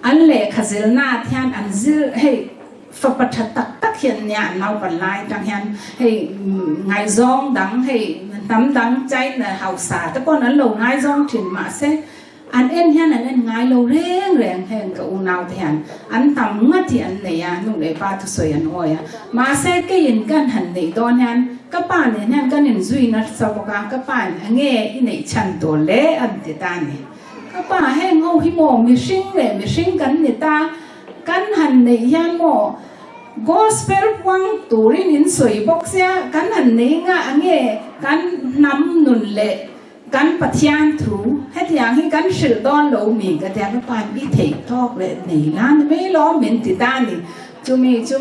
อันเล่ขจิลนาเทียนอันซิลให้ฝักปัจตักเฮียนเนี่ยนาวปันไลจังเฮียนให้ไงจงดังให้ตั้มดังใจในเฮาสาแต่ก่อนนั้นโลไงจงถิ่นมาเซอันเอ็นเฮียนอันเอ็นไงโลแรงแรงเฮียนกับอุณาวเทียนอันต่ำงัดที่อันเนี่ยนุ่งเลยป้าทุสวยอันอ้อยมาเซก็ยินกันหันในตอนนั้นก็ป่านเนี่ยก็ยินซุยนัดสบกาก็ป่านเงี้ยอินในชั้นตัวเละอันติดตานี่ก็ป่าให้เงาหิโมมีชิงเลยมีชิงกันนี่ตากันหันในยันโมgospel วังตูรินินสวยบอกเสียกันหันในงะเงี้ยกันนำนุนเละกันปะเทียนถูให้ที่อย่างให้กันสื่อตอนเรามีก็แต่ก็ป่านอีเทคทอกเลยในร้านไม่ล้อเหม็นติดตานี่จุมีจุ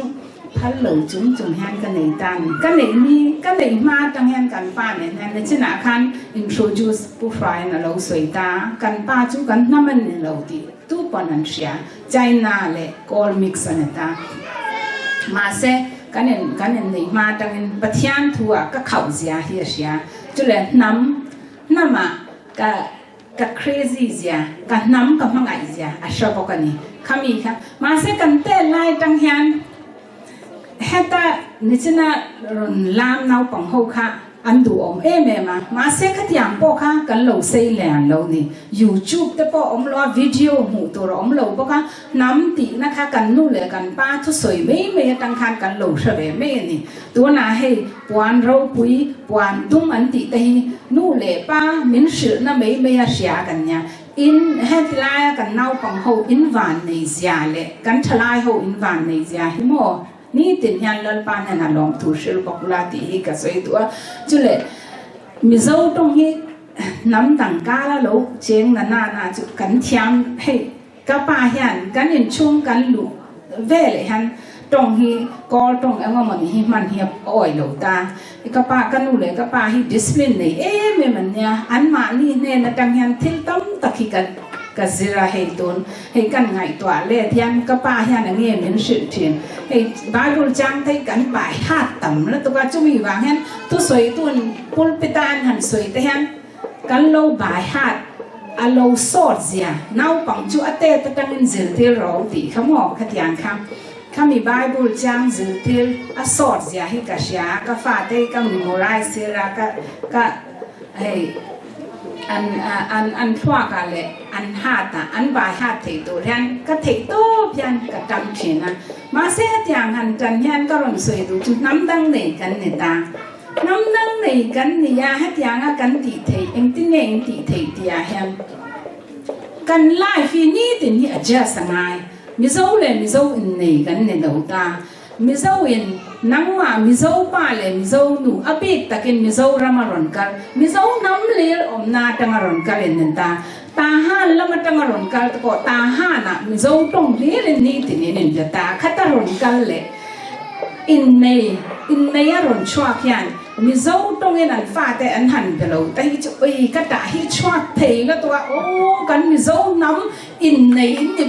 พันเหลือจุ่มแฮนกันในตันกันในมีกันในมาตั้งแฮนกันป้าเนี่ยในชนะคัน introduce ผู้ฝ่ายน่ะเราสวยตากันป้าจุกันน้ำมันเราดีตู้ปนันเสียใจน่าเลย all mix เนี่ยตามาเสกันในมาตั้งปะเทียนทัวก็เข่าเสียเฮียเสียจุเลยน้ำมาก็ crazy เสียกันน้ำก็มังไงเสียอาชอบกันนี่ขมีค่ะมาเสกันเต้ไล่ตั้งแฮนเฮต้านี่ชนะรุนลามนาวปังโฮค่ะอันดูอมมาเสกที่ยามปอค่ะกันเราเซลแลนเรานี่ YouTube แต่ปออมล้อวิดีโอหูตัวอมเราปะค่ะน้ำตีนะคะกันนู่นเลยกันป้าทุสวยไม่ตั้งคันกันเราเฉลยไม่นี่ตัวน่าให้ปวนเราปุยปวนตุ้มอันตีแต่นู่นเลยป้ามินสือน่ะไม่เสียกันเนี่ยอินเฮตไลกันนาวปังโฮอินวานในเสียเลยกันทลายโฮอินวานในเสียหิโมนี่ติดยันลลปานะลองทูชิลปกุลาติฮิกสวยตัวจุเลมิโซตรงนี้น้ำต่างกาละลูกเชียงนาจุกันเทียมให้กับป้าเฮียนกันยินชุ่มกันลูกเวลฮันตรงนี้ก็ตรงเอามันฮิมันเฮียอ่อยลูกตากับป้ากันนู่นเลยกับป้าฮิดิสซิปลินนี่ไม่มันเนี่ยอันมานี่เนี่ยนะจังยันทิลตั้มตะกี้กันก็สิระให้ตุนให้กันไงตัวเลี้ยที่อันก็ป้าเฮียนเงี้ยมันสุดที่ให้บาลูจังที่กันบ่ายหัดต่ำแล้วตัวก็จะมีว่าเห็นตัวสวยตุนปุลปิตานหันสวยแต่เห็นกันโลบ่ายหัดอันโลสอดเสียน้าปังจูอัตเตอร์ตั้งเงินจิลที่เราตีขโมยขัดยันคำข้ามีไบเบิลจังจิลที่อัสอดเสียให้กษาก็ฟาเต้ก็มีโมไรเสียระก็ให้อันทั่วกันเลยอันหาตาอันบ่ายหาเทตัวเรียนก็เทตัวยันก็จำเขียนนะมาเสียอย่างหันจันยันก็ลงสวยดูจุดน้ำดังในกันเนี่ยตาน้ำดังในกันเนี่ยยาให้อย่างกันตีเทเองตีเองตีเทตียาเฮมกันไล่ฟีนี่ตินี่อาจจะสงายมิโซเลยมิโซอินในกันเนี่ยดูตามิโซอินนังว่ามิโซป้าเลยมิโซนูอภิตะกินมิโซรามารอนกัลมิโซน้ำเลี้ยอมนาตังารอนกัลเนี่ยตาห้าแล้วมาตังารอนกัลตะโกตาห้าน่ะมิโซตรงเลี้ยนี่ตินี่เนี่ยตาขัดรอนกัลเลยอินในรอนชัวเพียนมิโซตรงนั้นฟ้าแต่อันหันไปแล้วแต่ฮิจุก็ตาฮิชัวเทแล้วตัวโอ้กันมิโซน้ำอินใน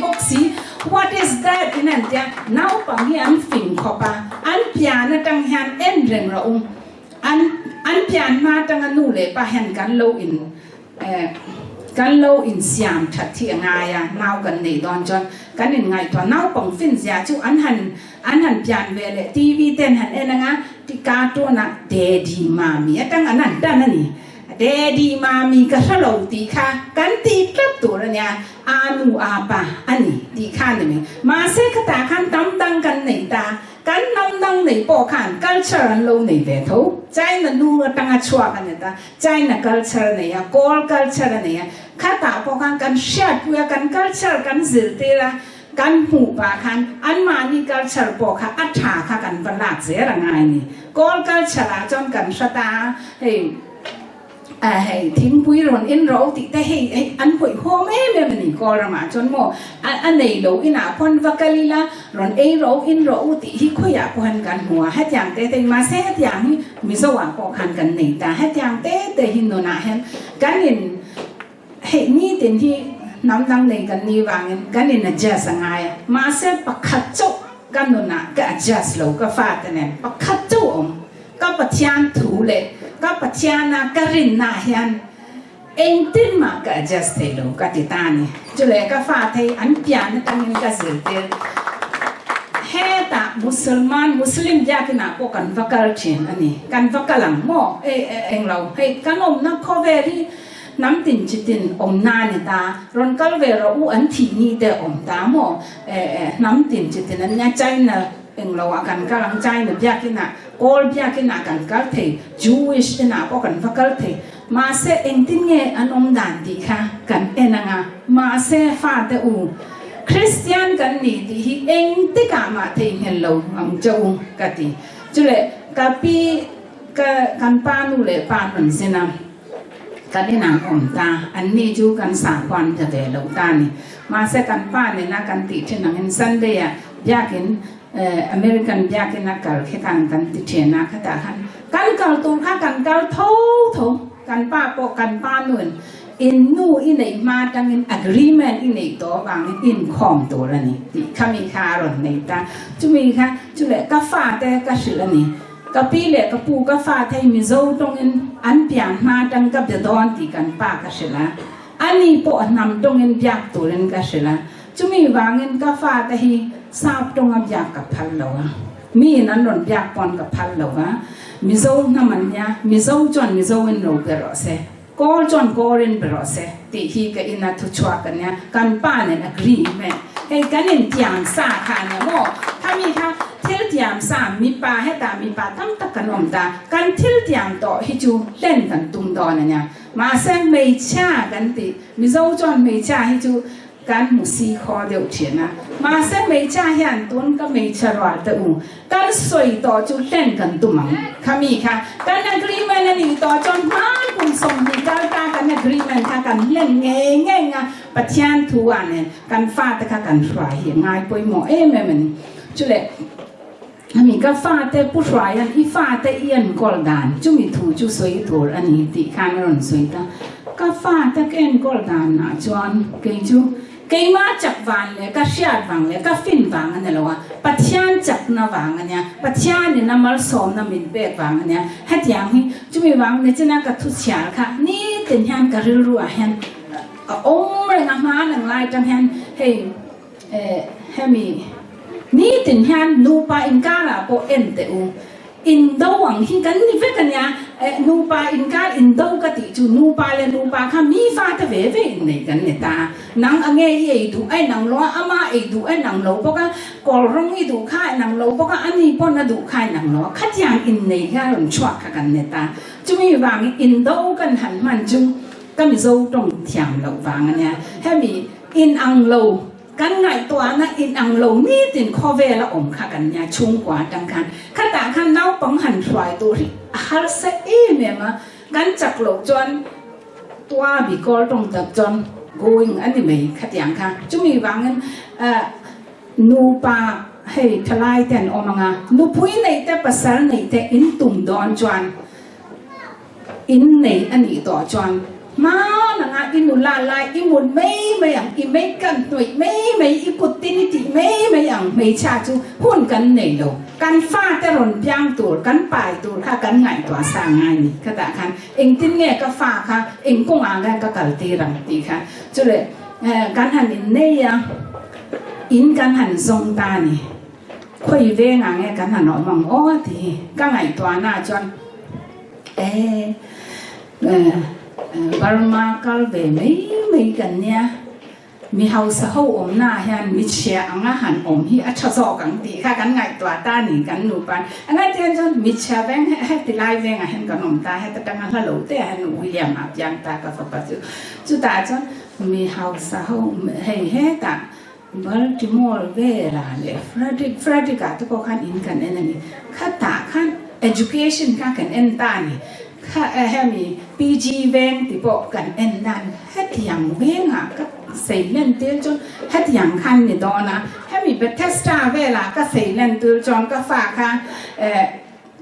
บ็อกซี่What is that อินั่นจ้ะน้าปังเฮียนฟิงขอบะอันพิานตั้งเฮียนเอ็นเริงเราอันพิานมาตั้งนู่นเลยป้าเห็นกันโลอินสยามชัดที่ง่ายน้ากันในตอนจนกันยังไงตัวน้าปังฟินเสียจูอันหันพิานเวลทีวีเต้นหันเอ็นงะที่การ์ตูนอะเดดี้มามีตั้งอันนั้นด้านนี้เดดี้มามีก็สโลตีค่ะกันตีกลับตัวเนี่ยอานูอาปะอันนี้ตีข้านี่มาเสกตาขันตั้มดังกันในตากันน้ำดังในปอขันกัลเชอร์โลในเวทูใจนั่นนูตั้งชัวกันเนี่ยตาใจนั่นกัลเชอร์เนี่ยกอลกัลเชอร์เนี่ยข้าตาปอขันกันเชียร์ตัวกันกัลเชอร์กันซิลเตระกันหูปาขันอันมานี่กัลเชอร์ปอขันอัฐาขันกันเป็นหลักเสียระไงนี่กอลกัลเชอร์จนกันสตาเฮ้ทิ้งปุยรอนอินเราติแต่เฮ้อันปุยโฮมมันนี่ก็ระมาจนโมอันไหนเราอินาพอนวักลีละรอนเราอินเราติที่คุยอยากพันกันหัวให้อย่างเตะมาเสียอย่างมิสวาปอกันกันนี่แต่ให้อย่างเตะหินโนนาเห็นกันเห็นเฮ้นี่ติที่น้ำดังในกันนี่วางกันเห็นน่ะเจสังไงมาเสียปักขัดจก กันนุนะก็ adjust เราก็ฟาดเนี่ยปักขัดจู่อมก็ปัจจัยถูเลยก็ปัจจัยนะก็รินนาเฮียนเองติดมาก็ adjust ให้เราก็ติดตานี่จุเลยก็ฟาดให้อันพิจารณาตั้งยินก็สิเดียเฮตามุสลิมยากินาพวกกันฟักกัลเชนอันนี้กันฟักกัลังโมเองเราให้กันอมนักข้อเวรีน้ำตินจิตินอมนาเนตารอนกัลเวราอูอันทีนี่เดอมตาโมน้ำตินจิตินนั้นเนี่ยใจนะเองเราอากันกำลังใจนะยากินาโกลยากินากันกัลเทJewishนะพวกกันฟักกัลเทมาเสเองตินเงอันอมดันดีค่ะกันเอนังมาเสฟาเตอูคริสเตียนกันนี่ที่เองติกามาเทงเฮลโลอังเจ้ากันที่จุเลยกับปีกันป้านุเลยป้าหนุนเสนากันที่นางอมตาอันนี้จูกัน3 วันจะเวลตานี่มาเสกันป้าเนี่ยนะกันติดที่นางเห็นซันเดียยากินอเมริกันยากินนักการแค่กันติดเชนะขตาขันกันการตูข้ากันการทูกันป้าปกกันป้าหนุนอินนู่อินไหนมาดังอิน agreement อินไหนตัวบางอินคอมตัวละนี่ที่ข้ามีคารอนในตาจุมีค่ะจุเลยกาฟาแต่กาสิละนี่กาปีเล็กกาปูกาฟาไทยมิโซตรงอินอันเปียนมาดังกับเดดอนที่กันป้ากาสิละอันนี้ปอนนำตรงอินยากตัวเล่นกาสิละจุมีวางอินกาฟาแต่ฮีทราบตรงอันยากกับพันเรามีนั้นหล่นยากปอนกับพันเรามิโซน้ำมันยามิโซจวนมิโซอินโรเปรอเซก็จนก็เรียนไปรอเสตีฮีก็อินาทุชวกันเนี่ยกันป้าเนี่ยนักรีแม่ให้กันเห็นเตียงสาขาเนี่ยโมถ้ามีค่ะเที่ยวเตียงสามมีป้าให้ตามีป้าตั้มตะกันอมตากันเที่ยวเตียงต่อให้จูเล่นกันตุ้มดอนเนี่ยมาเส้นไม่ช่ากันตีมิโซจนไม่ช่าให้จูกันมุสีคอเดียวเชียนะมาเส้นไม่ช่าเห็นต้นก็ไม่ชะรวดตัวกันสวยต่อจูเล่นกันตุ้มค่ะมีค่ะกันนักรีแม่นี่ต่อจนมาคุณสมดีกันตากันนักรีแม่ค่ะกันเล่นเงี้ยปัจจัยทัวเนี่ยกันฟาดค่ะกันฟรายง่ายไปหมดแม่มันจุเลยมีก็ฟาดแต่ผู้ชายอันอีฟาดแต่เอียนกอลดานจุมีถูจุสวยถูอันนี้ตีขานรอนสวยตาก็ฟาดแต่เอียนกอลดานนะจวนเกจูเกี่ยมาจับวางเลยก็เชียร์วางเลยก็ฟินวางอันนี้ละวะปัจจัยจับน่าวางอันเนี้ยปัจจัยเนี่ยน้ำมันสมน้ำมินเบกวางอันเนี้ยให้อย่างนี้จุมีวางเนี่ยจะน่ากับทุกเช้าค่ะนี่เป็นยันกับรัวยันเลยงามาหนังลายจังยันให้มีนี่เป็นยันนูปาอินกาละโปเอ็นเตอูอินโดวังที่กันนี่เฟกันเนี่ยนูปาอินกาอินโดก็ติจูนูปาเลนูปาค่ะมีฟ้าตะเวเวในกันเนี่ยตานังอังเงยดูไอ้นังล้ออามาไอ้ดูไอ้นังล้อปะก็กอลรงไอ้ดูข่ายนังล้อปะก็อันนี้ปนดูข่ายนังล้อขัดยังอินในก็หล่นชวกกันเนี่ยตาจุมีวางอินโดกันหันมันจุก็มีโซ่ตรงเทียมเราวางเนี่ยให้มีอินอังโลกันไงตัวนะอินอังโลนี่ตินข้อเวละอมค่ะกันเนี่ยชุ่มกว่าดังกันขณะขันเน่าปังหันถอยตัวที่ฮัลเซเนี่ยมากันจักโลจนตัวบีกอลตรงจับจนgoing อันนี้ไม่ขัดอย่างค่ะจุมีวางเงินนูปาให้ทลายแต่นออกมานูพุยในแต่ภาษาในแต่อินตุ่มดอนจวนอินในอันนี้ต่อจวนมาหนังอินุลาลายอิมุนไม่อย่างอิไม่กันตัวไม่อิกุตินิติไม่อย่างไม่ชาจูหุ่นกันในโลกันฟาแต่หล่นเพียงตัวกันป่ายตัวค่ะกันไงตัวสร้างไงนี่ขณะคันเองทิ้งเงี้ยก็ฟาค่ะเองก็งานก็กัลตีรังตีค่ะจุเลยกันหันเนี่ยอินกันหันทรงตานี่คุยเรื่องอะไรกันหันหน่อยมองโอ้ทีก็ไงตัวหน้าจนบาร์มาคัลเวไม่กันเนี่ยมีเฮาสะเขาอมหน้าเห็นมีเชียอังหันอมที่อัชโซกันตีค่ะกันไงตัวตาหนีกันหนูปันอันนั้นเดียวจนมีเชียแบงให้ติไลแบงเห็นกันอมตาให้ตะตั้งฮัลโหลแต่เห็นวิลเลียมอับยังตากับฝาจุดตาจนมีเฮาสะเขาให้ตาบาร์ติมอร์เวลาเลยฟรดิกาทุกคนอินกันเอ็นนี่ข้าตาขัน education ข้ากันเอ็นตานี่ข้ามี PG เวงที่บอกกันเอ็นนั่นให้อย่างเวงอ่ะก็ใส่เล่นเตี้ยจนให้อย่างคันนี่ดอนะให้มีเป็นเทสตาเวลาก็ใส่เล่นตัวจนก็ฝากค่ะ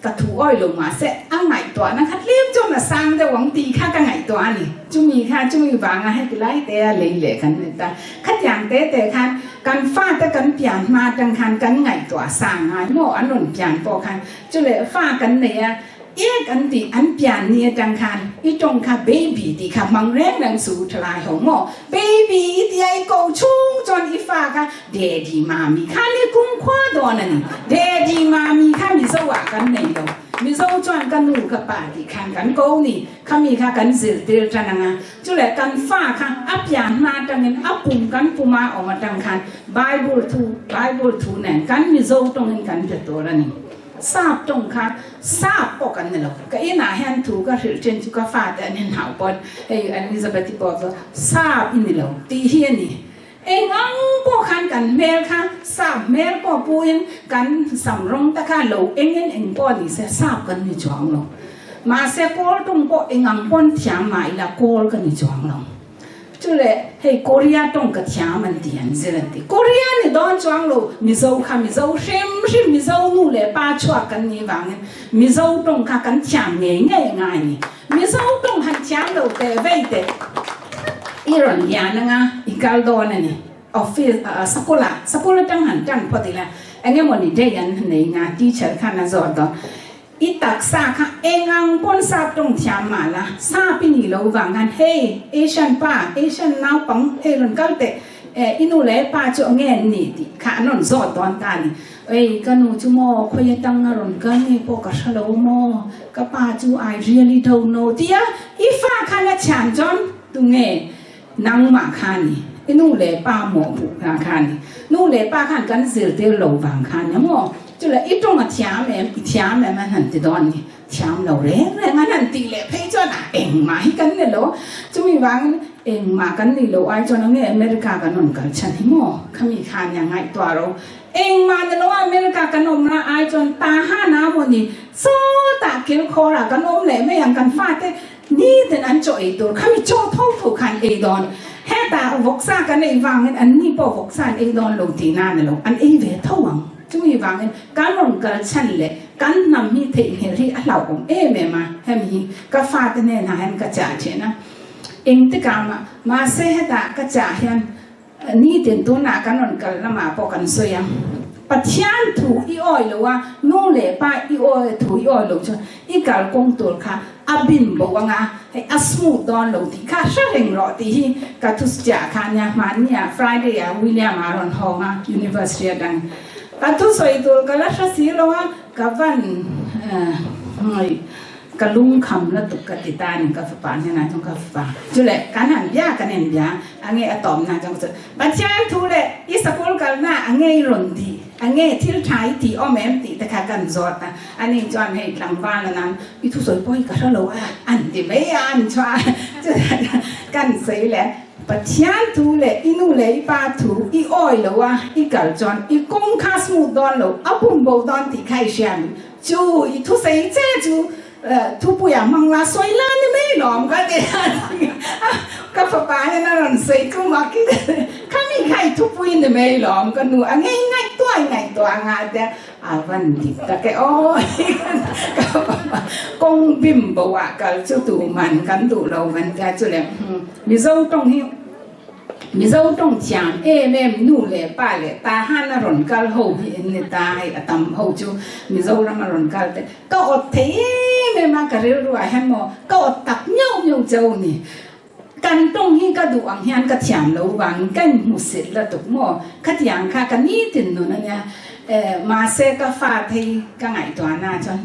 กระถูอ้อยลงมาเสะอ่างไงตัวนั้นคัดเลี้ยงจนมาสร้างแต่หวังตีข้ากันไงตัวนี่จุมีค่ะจุมีวางให้กิไล่แต่เละๆกันนี่ตาคัดอย่างแต่ค่ะกันฟาแต่กันเปลี่ยนมาดังคันกันไงตัวสร้างงานโม่อันนนเปลี่ยนพอคันจุเลยฟากันเนี่ยเอ๊ะกันตีอันเปลี่ยนเนี่ยดังคันอีตรงค่ะเบบี้ตีค่ะมังแรงดังสู่ทลายของโม่เบบี้ที่ไอ้กูชุ่งจนอีฟ้าค่ะเดดี้มามีค่ะนี่กุ้งคว้าตัวนั่นเดดี้มามีค่ะมีสว่างกันเนี่ยเรามีโซ่จวนกันหนูกับป่าที่ขันกันโกนี่เขามีค่ะกันสื่อเตือนจันงาจุดแหละกันฟ้าค่ะอับยานมาดังเงินอับปุ่มกันปุ่มมาออกมาดังคันไบเบิลทูเนี่ยกันมีโซ่ตรงเงินกันจะตัวละนี่ทราบตรงค่ะทราบปกันนี่หรอกก็อีน่าแฮนถูกก็ถือเจนจุกฟ้าแต่เนี่ยหาวปอนไอ้อลิซาเบธที่บอกว่าทราบอินี่หรอกตีเฮียนี่เองอังก็ขันกันเมลค่ะทราบเมลก็พูดกันสำรองตะการเราเองก็นี่เสียทราบกันนี่จวงเรามาเสียโกลตรงก็เองอังปนเทียมมาอีละโกลกันนี่จวงเราจุดเลยให้เกาหลีตรงกับเทียมมันเดียนเสียเลยเกาหลีนี่โดนจวงเรามิโซค่ะมิโซชิมมิโซนู่เลยป้าชัวกันนี่วางมิโซตรงค่ะกันเทียมง่ายนี่มิโซตรงหันเทียมเราแต่ไว้แต่อีรอนยานะอีกาลโดนนี่ออฟฟิศสกุลจังหันจังพอดีละอันนี้มันนี่ได้ยันในงานที่เชิญข้านาจอดต่ออีตักซาค่ะเองอังปนซาตรงเทียมมาละซาปีนี่เราวางกันเฮ้เอเชียนป้าเอเชียนน้าวปังเฮรันกัลเตอินูเล่ป้าจะเงี้ยนี่ดิข้านนจอดตอนกันนี่กันนูจูโม่คุยตั้งอารมณ์กันนี่พวกกระโลโม่กับป้าจู I really don't know ที่อีฟ้าข้านาชานจอนตุงเงี้ยนั่งมาข้านี่นู่นเลยป้าหมอผูกข้านี่นู่นเลยป้าข้ากันเสือเดียวเราวางข้านี่หมอจุดละอีตรงกับเทียมมันหันติดอนนี่เทียมเราเร่งมันหันตีเลยพี่จวนเองมาให้กันเนี่ยเหรอจุมีวางเองมากันนี่เราไอ้จวนเนี่ยอเมริกากันนนกันฉันให้หมอเขามีข้ายังไงตัวเราเองมาเนี่ยเราอเมริกากันนมนะไอ้จวนตาห้าน้ำวันนี้โซ่ตาเกี่ยวคอละกันนมเลยไม่ยังกันฟาดนี่แต่อันจ่อยตัวเขามีโจ้ท้องถูกขันเอดอนแค่ตาวกซากันเองวางเงินอันนี้พอวกซาเอดอนลงทีน่าเนี่ยลงอันเอเวทวังจุมีวางเงินการลงกันฉันเลยการนำมีเทคนิคที่เราองเอเมมาให้มีก็ฟาดเนี่ยนะให้กระจายเช่นนะเองที่กามาเสให้ตากระจายเห็นนี่เต็มตัวหน้ากันลงกันละมาพอกันสวยปัจจัยถูกอีอ้อยหรือว่านู่นเลยป้าอีอ้อยถูกอีอ้อยหรือจะอีการกงตัวค่ะอาบินบอกว่าให้อัสมูดอนหรือที่ข้าเชื่อเองหรอที่กัทุสจ่าค่ะเนี่ยมันเนี่ย Friday วิลเลียมอารอนฮองUniversity ดังกัทุสวยตัวกันแล้วชัดสีแล้วว่ากับวันกระลุงคำแล้วตุกกติตาหนึ่งกาแฟป่าเนี่ยนะจงกาแฟป่าจุดเลยการหันยากันเห็นยาอันนี้อะตอมนะจงสุดปัจจัยถูกเลยอีสกุลกันนะอันนี้หล่นดีอันนี้ที่ใช้ที่อ้อมแอมตีแต่ขากันจอดนะอันนี้จอนให้หลังบ้านแล้วนั้นอีทุสวยป่อยกันแล้วอันที่ไม่อันชัวจุดกันสวยเลยปัจจัยถูกเลยอีนู่เลยป้าถูกอีอ้อยแล้วว่าอีกัลจอนอีกงคาสมูดอนแล้วอาบุญโบดอนที่ใครเชื่อมจูอีทุสวยเจ้าจูทุบอย่างมังลาสวยล้านนี่ไม่หลอมก็เดี๋ยวก็ฝาป่าเนี่ยนั่นสวยก็มาคิดข้ามีใครทุบวินไม่หลอมก็หนูง่ายตัวงานแต่วันดิบแต่แกโอ้ยกงบิมบอกว่าก็จะดูมันกันดูเรามันก็จะเลยมีเจ้าตรงนี้มีเจ้าตรงเชียงแม่นู่นเลยป้าเลยตาหันรอนกัลหูเห็นตาให้ตั้มหูจูมีเจ้าเรามารอนกัลแต่ก็อดเทแม่มากระเรื่อยให้หมอก็อดตักเงี้ยวเจ้านี่กันตรงนี้ก็ดูอังเฮียนก็เทียมเราวางกันมุสิลแล้วตุกหมอขัดยังค่ะกันนี่ติดหนูนั่นเนี่ยมาเสกฟาที่ก็ไงตัวน่าจน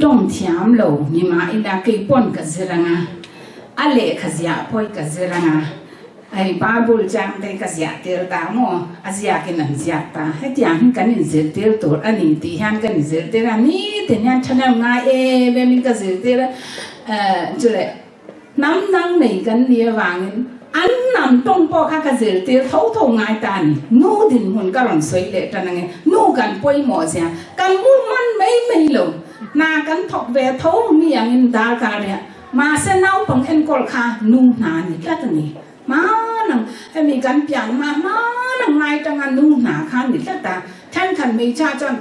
ตรงเทียมเรามีมาอินดาเกยปนกับเจริญอะไรขยะพ่อยกับเจริญไอ้บาบูลจังได้ขยะเตลตาหมออาเซียกันนั่นขยะตาให้ที่ยังกันนี่เจริญเตลตัวอันนี้ที่ยังกันนี่เจริญเตลอันนี้ที่ยังฉันยังไงเบมิกันเจริญเตลจุดเลยน้ำนั่งในกันเรียวางอันนำตรงพอข้ากันเจริญเตลเขาทงไงตานี่นู่ดินหุ่นก็หล่นสวยเลยตอนนั้นไงนู่กันป่วยหมอเสียกันมุ่งมันไม่ลงนากันถกเวทงมีอย่างอินดาการเนี่ยมาเส้นเอาปังเอ็นกอลค่ะนู่นานี่แค่ตัวนี้มานังให้มีการเปลี่ยนมานังไงจังงานนู่นาค่ะนี่แค่แต่ท่านขันมีชาจน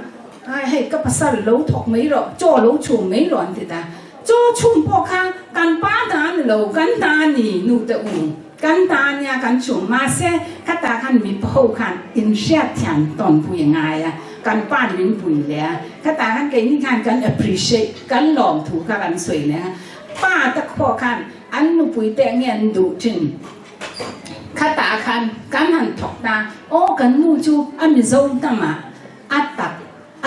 hay ka pasal lo thok mai ro cho lo chum mai ron ti ta cho chum po kha kan pa dan lo kan ta ni nu te u kan ta nya kan chum ma se ka ta kan mi po khan in shat tian ton pu yang ai a kan pa min pu le ka ta kan ke ni kan kan appreciate kan lom thu ka kan soi le pa ta po khan an nu pu te ngen du tin ka ta khan kan han thok ta o kan nu chu a mi zo ta ma a tak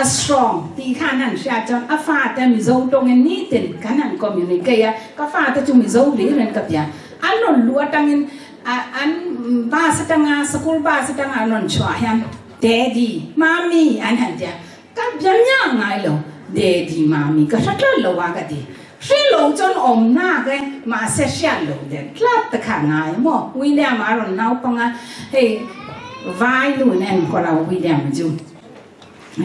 a strong ตีข้านั่นเสียจนอาฟาแต่มีโซ่ตรงนี้ติดกันนั่นก็มีในเกียก็ฟาแต่จุมีโซ่หรือเรื่องกับยาอันนนลัวตังอินอันบ้าสตังอาสกุลบ้าสตังอานนชัวยันเดดี้มามีอันหันจ้ะกับยังยังไงล่ะเดดี้มามีก็ชัดเลยละว่ากันดีสิโลจนอมหน้ากันมาเสียเสียโลเด็ดลับตะขางายมั่ววิลเลียมอารอนน้าปังอ่ะเฮ้ยวายนู่นนั่นก็เราวิลเลียมจู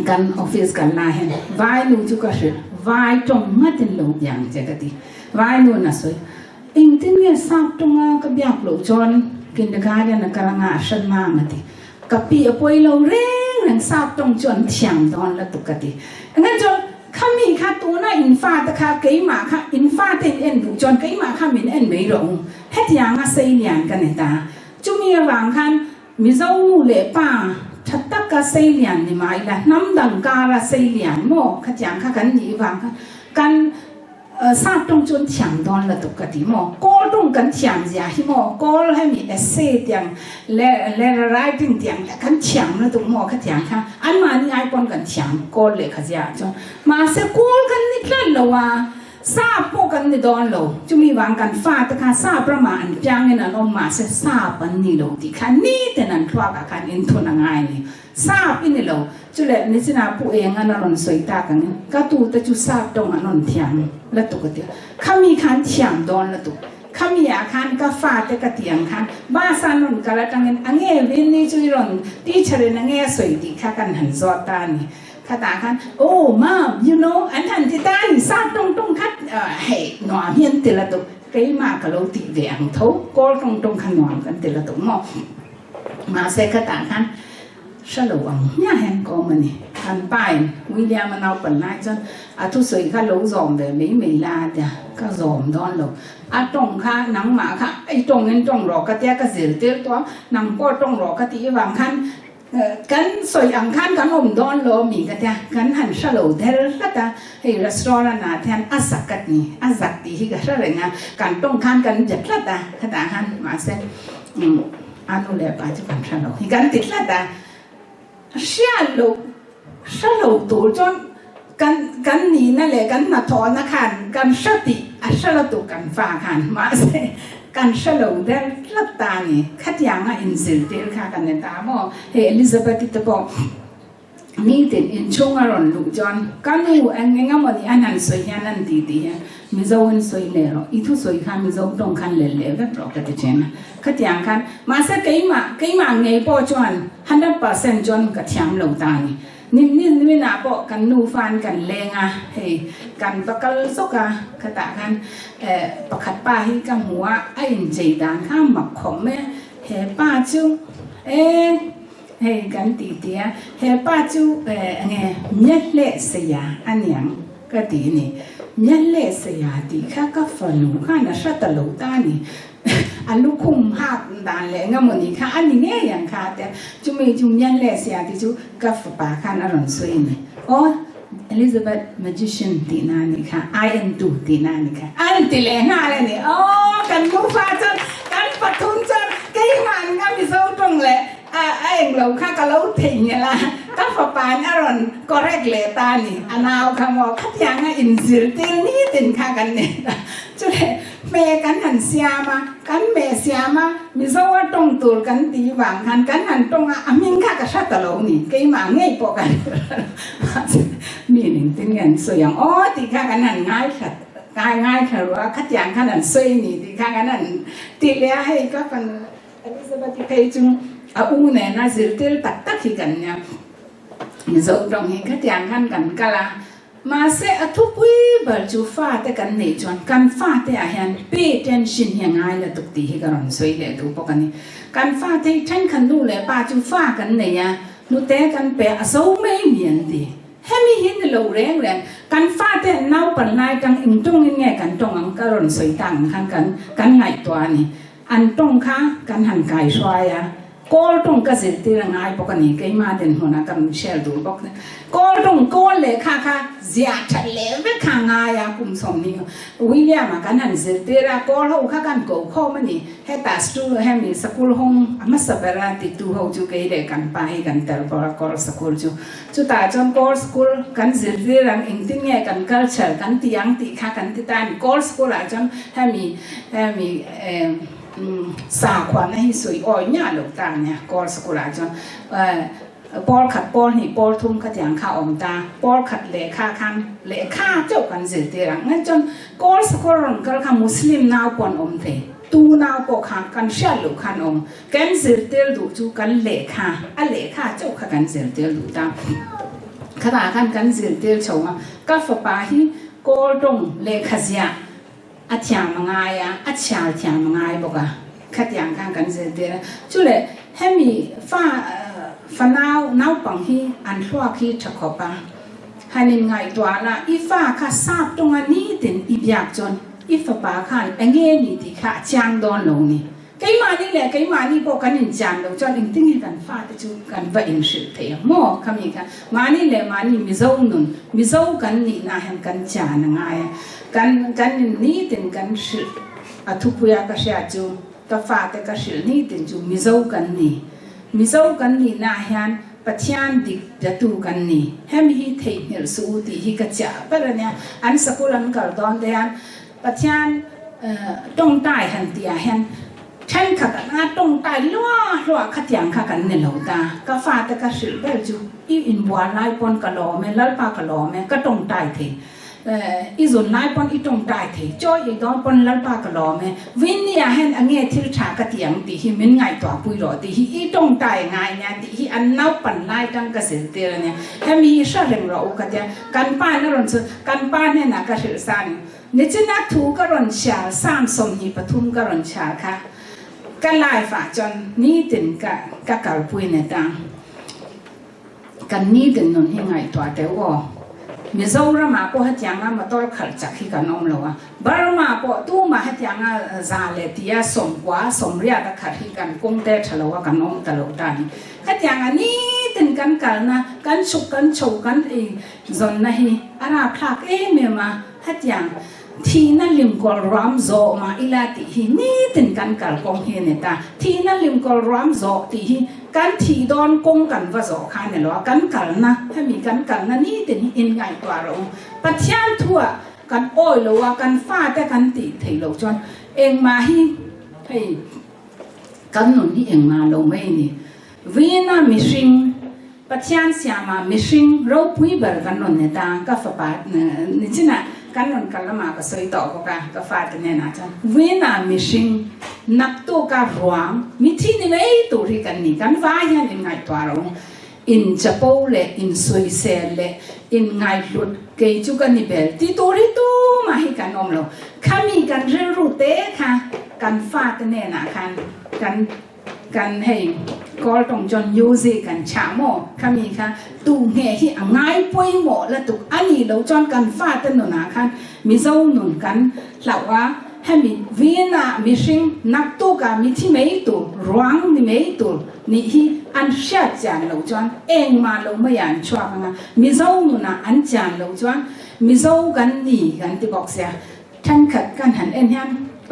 กันออฟฟิศกันลาเห็นวายนู่นจุกระสือวายตรงมาตินโลอย่างเจ๊กตีวายนู่นน่ะสวยอิงตินเนี่ยสับตรงกับยาปลูกจนกินเด็กการเนี่ยนักการงานฉันมากนะทีกับปีอป่วยเราเร่งสับตรงจนเถียงตอนละตุกตีงั้นจนข้ามีข้าตัวน่ะอินฟ้าตะข้าเกยมาข้าอินฟ้าเต็นเอ็นดูจนเกยมาข้ามินเอ็นไม่รู้เฮ็ดยังอ่ะเสียเลียนกันเนี่ยตาจุมีวางคันมิเจ้าเล่ป้าชัดตะกะเสียเลียนนี่มาอีละน้ำดังการะเสียเลียนโม่ข้าจังข้ากันนี่วางกันทราบตรงจนเถียงตอนละตุกติโม่ก็ตรงกันเถียงเสียที่โม่ก็ให้มีเอเซ่เตียงและไรติ้งเตียงและกันเถียงละตุกโม่ข้าจังข้าอันมานี่ไอ้ปนกันเถียงก็เลยข้าจะจนมาเสกูกันนิดละละว่าทราบพวกกันในดอนเราจะมีวางกันฟาตะข้าทราบประมาณจังเงินเรามาเสทราบปันนี่เราที่ข้านี่แต่นั้นทว่ากับข้าอินทุนง่ายนี่ทราบอินนี่เราจุเลนิสินาผู้เองอันนั้นสวยตากันนี่ก็ตูแต่จุทราบตรงอันนั้นเถียงละตุกติข้ามีขันเถียงดอนละตุกข้ามีอาคารก็ฟาแต่กเตียงขันบ้าสานนกันละตั้งเงินอันเงี้ยวินนี่จุยรอนที่เชริญอันเงี้ยสวยดีข้ากันหันจอตานี่ข้าตาขันโอ้มาม you know อันทันที่ตานี่ทราบตรงคัดเฮ้หนอเฮียนติละตุกเกยมากะโลติเวียงทุกก็ตรงขนมกันติละตุกหม้อมาเสกข้าตาขันฉลองเนี่ยเห็นก็มันนี่ทันไปวิลเลียมมันเอาเป็นนายจนทุกสิ่งข้ารู้จอมแบบไม่ลาเดียก็จอมดอนหรอกตรงข้าหนังหมาค่ะไอ้ตรงเงินตรงรอกระเทียก็เสียเตี้ยตัวหนังก็ตรงรอกระเทียวางขันกันสวยอังขันกันอมดอนโลมีกระเทียกันหันฉลองเทเลก็จะให้ร้านน่ะแทนอาสักกันนี่อาสักที่ก็ใช่เลยนะกันตรงขันกันจัดละตาขนาดหันมาเส้นอันนู้นเลยป้าจะกันฉลองกันติดละตาเสียลูกสลบตัวจนกันนี่นั่นแหละกันนัดทอนะคันกันสติสลบตัวกันฟ้าคันมาเสกันสลบได้ลับตานี่ขัดยังอินซิลเตอร์ค่ะกันในตาหม้อเฮอลิซาเบธที่บอกนี่ติดอินช่วงอารมณ์ลูกจนกันอยู่อันงี้งั้นวันนี้อันนั้นสวยยันนั่นดีๆมิโซวันสวยเลยหรออีทุสวยค่ะมิโซตรงคันเล่ๆแบบปกติเจนขัดยังคันมาเสเกยมาไงพอจวน100%จนกัดยังลูกตานี่นี่น่าบอกกันนูฟันกันเลงอ่ะเฮ้กันประกันสุกอ่ะขตากันประคัดป้าให้กับหัวไอ้ใจด่างข้ามหมักของแม่เฮ้ป้าจูเฮ้กันตีเดียเฮ้ป้าจูไงเนื้อเละเสียอันยังก็ตีนี่เนื้อเละเสียตีข้าก็ฝันข้าน่ะชัดตลอดตานี่อันลูกคุ้มหักด่านเลยงั้นมันนี่ค่ะอันนี้เนี่ยอย่างค่ะแต่จุ่มยันเล่เสียที่จุกับปากกันอร่อยสวยนี่โอ้อลิซาเบธแมจิเชียนตีนานี่ค่ะไอเอ็นดูตีนานี่ค่ะอันตีเล่หน้าเลยนี่โอ้กันมุฟ้าจนกันปัดทุนจนกี่มันก็มีโซ่ตรงเลยไอ้เราข้าก็เราทิ้งเนี่ยละกับปานอร่อยก็แรกเลยตานี่อันเอาคำว่าขัดยังไงอินซิลตีนี่ติดข้ากันเนี่ยจุดแม่กันหันเสียมากันแม่เสียมามิโซว่าตรงตัวกันตีวางกันหันตรงอามิงข้าก็ชัดตลอดนี่เกี่ยมาง่ายปกันมีหนึ่งที่เงินสวยอย่างอ๋อตีข้ากันหันง่ายขัดง่ายค่ะว่าขัดยังขันหันสวยนี่ตีข้ากันหันตีเลี้ยให้ก็เป็นอลิซาเบธที่จุงอูเนี่ยน่าสิลติลตักที่กันเนี่ยมิโซตรงนี้ขัดยังขันกันกะละมาเสอทุบวิบัลจูฟ้าแต่กันเนี่ยจวนกันฟ้าแต่อาหารเปย์เทนชินยังไงละตุกตีให้กันสวยเลยดูปกันนี่กันฟ้าแต่ฉันคันดูเลยป้าจูฟ้ากันเนี่ยนุเตกันเปย์อาศัยไม่เหมือนดี ให้มีหินเหลวแรงกันฟาดแต่เน่าปั่นลายจังอิงตรงนี่ไงกันตรงอังกะรอนสวยต่างกันไงตัวนี่อันตรงค่ะกันหันไก่ชวายกอลตรงก็เสร็จที่ร่างกายปกติก็มาเดินหัวนักกันเชลดูบอกเนี่ยกอลตรงกอลเลยค่ะเสียชัดเลยไม่ข้างง่ายกุมสมนี่วิลเลียมกันหันเสร็จที่ร่างกอลเขากันกูข้อมันนี่ให้ตัดสูให้มีสกุลห้องมาสับเวลาติดตัวเขาจูเกย์เด็กกันไปกันแต่พอกอลสกุลจูตาจนกอลสกุลกันเสร็จที่ร่างอิงติ้งไงกันคัลเชอร์กันที่ยังติค่ะกันที่ตายกอลสกุลอาจจะให้มีสาวความให้สวยอ่อยเนี่ยหลงตาเนี่ยกอลสกุลอาจจะปอลขัดปอลนี่ปอลทุ่มขัดอย่างข้าอมตาปอลขัดเล่ข้าคันเล่ข้าเจ้ากันเสียเตียงงั้นจนกอลสกุลรังก็ข้ามุสลิมนาวปอนอมเทตูนาวปอข้ากันเชื่อลูกขันอมกันเสียเตียดูจูกันเล่ข้าเล่ข้าเจ้าข้ากันเสียเตียดูตาขณะกันเสียเตียชงก็ฝปาฮีกอลตรงเล่ขยะอาจารย์มังไงอาจารย์มังไงบอกขัดอย่างกันเสียเตียจุเลยให้มีฟ้านาวปังฮีอันทั่วคีจะขบให้ในไงตัวละอีฟ้าข้าทราบตรงนี้ถึงอีอยากจนอีฟ้าปาขันเงี้ยนี่ที่ข้าจางโดนลงนี่ไกมานี่แหละไกมานี่บอกกันจางลงจนอิงติ้งกันฟ้าที่จูกันว่าอินสุดเทียมโม่คำนี้ค่ะมานี่แหละมานี่มิโซนุนมิโซกันนี่นะเห็นกันจานง่ายกันนี่ถึงกันสุดอัทุพุยากระเสียจูตาฟ้าแต่กระสุดนี่ถึงจูมิโซกันนี่มิโซกันนี่นะเห็นปัจจัยดิบจะตูกันนี่ให้มีเทียนสูติฮิกจ่าเพราะเนี่ยอันสกุลันกัลตอนเดียนปัจจัยต้องได้หันเตียเห็นฉันขัดงาตรงใต้ล้อขัดอย่างขัดกันเนี่ยเหล่าตาก็ฟาแต่ก็สืบเบลจูอินบัวไล่ปนกะหล่อแม่ลัลปากะหล่อแม่ก็ตรงใต้เถอีส่วนไล่ปนอีตรงใต้เถจ้อยอีดอนปนลัลปากะหล่อแม่วินเนี่ยเห็นอันเงี้ยที่ฉากกะเตียงตีหิมันไงตัวปุยหล่อตีหิอีตรงใต้ไงเนี่ยตีหิอันน้าปันไล่จังกระสือเตียเนี่ยให้มีเรื่องเรื่องเราก็จะกันป้านนั่นสิกันป้านเนี่ยนะกระสือสันนี่จะนักถูกกระรอนชาสามสมหีปทุมกระรอนชาค่ะกันไล่ฝ่าจนนี่ถึงกับกระปุยเนี่ยต่างกันนี่ถึงนนที่ไงตัวเดียวมิโซรามาพอหัดยังมาตัวขัดจากที่กันน้องเราบาร์มาพอตู้มาหัดยังซาเลติยาสมกว่าสมเรียกขัดที่กันกงเตะฉลาวกันน้องตลอดได้หัดยังนี่ถึงกันนะกันฉุกกันโฉกันเองจนนะฮีอาราพลักเอเมมาหัดยังที่นั่นลิมกอลรามโซมาอิลาติฮีนี่ถึงกันกัลกงเฮเนตาที่นั่นลิมกอลรามโซติฮีกันที่ดอนกงกันว่าโซคานเนี่ยหรอกันกัลนะให้มีกันกัลนะนี่ถึงอินไงตัวเราปัจจัยทั่วกันโอยหรือว่ากันฟ้าแต่กันติเทโลจนเองมาฮีให้กันหนุนที่เองมาลงไม่นี่วีน่ามิชิงปัจจัยเสียมามิชิงเราปุยเบอร์กันหนุนเนี่ยตาก็ฝาดนี่จินะกันนนกันละมาก็สวยต่อก็ฟาดเนี่ยนะจ๊ะเวน่ามิชิงนักตัวการรวมมิที่นี่ไม่ตัวที่กันนี่กันว่าอย่างไงตัวเราอินจะปูเล่อินสวยเซลเล่อินไงหลุดเกยจุกันนี่เบลที่ตัวที่ตัวมาให้กันอมเราข้ามีกันเรื่องรูเต้ค่ะกันฟาดเนี่ยนะกันให้ก็ต้องจนยูซีกันฉาโมข้ามีค่ะตูเงี้ยที่ง่ายป่วยหมดแล้วตุกอันนี้เราจนกันฟาดกันหนุนค่ะมีเจ้าหนุนกันหลักว่าให้มีวีน่ามิชิงนักตัวกันมีที่ไม่ตัวร้างนี่ไม่ตัวนี่ที่อันเสียจานเราจนเองมาเราไม่ยันชัวร์กันมีเจ้าหนุนอันจานเราจนมีเจ้ากันนี่กันที่บอกเสียท่านขัดกันหันเอ็นยันไป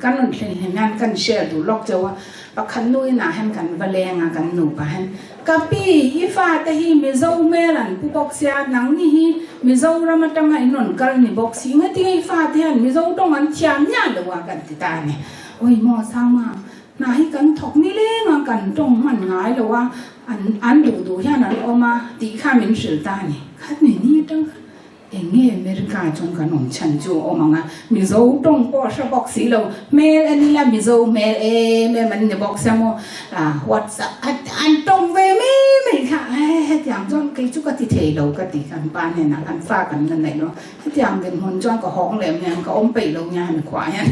กันนั่นเห็นงานกันเชื่อดูล็อกเจ้าว่าปักขันนุ้ยน่ะเห็นกันวเลงกันหนูปะเห็นกับพี่อีฟ้าแต่ฮีมิเจ้าเมลันผู้บอกเสียนังนี่ฮีมิเจ้าเรามาตั้งไอ้นนกันนี่บอกสิงที่อีฟ้าที่เห็นมิเจ้าต้องมันเชียนเนี่ยหรือว่ากันติดตาเนี่ยโอ้ยมอสามาน่าให้กันถกนี่เล่งกันตรงมันง่ายหรือว่าอันดูแค่นั้นออกมาตีข้ามินสื่อตาเนี่ยขัดนี่ตั้งเองเงี้ยอเมริกาจงกันหนุ่มฉันจูออกมามิโซตรงปอชบอกสิเราเมลอันนี้ละมิโซเมลเมลมันจะบอกสมอวัดสักอันตรงเวไม่ค่ะอย่างจนกิจุกติเทเรากติกันปานเนี่ยนะกันฟ้ากันกันไหนเนาะอย่างเป็นคนจนก็ห้องแหลมเนี่ยก็อมไปเราเนี่ยขวาเนี่ย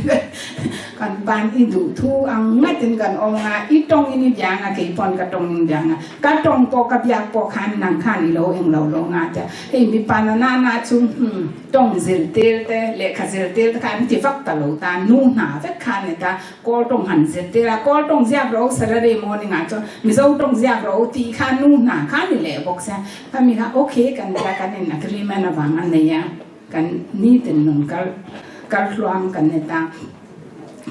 กันปานอีดูทูอังงัดกันองงาอีตรงอินิยางาเกปอนกระตรงอินยางากระตรงปอกระยาปอคันนังคันอีโลเองเราโลงาจะเฮ้มีปานานาชุมตรงเซลเตลเตเลขาเซลเตลคันที่ฟักตะโลตานูหนาเฟกคันเนี่ยตาก็ตรงหันเซลเตลก็ตรงเสียบเราสระเรมอนิงาจนมิโซตรงเสียบเราตีคันนูหนาคันนี่แหละบอกเสียถ้ามีค่ะโอเคกันแต่กันเนี่ยนักเรียนมันบางอันเนี่ยกันนี่ตินนุนกัลรวมกันเนี่ยตา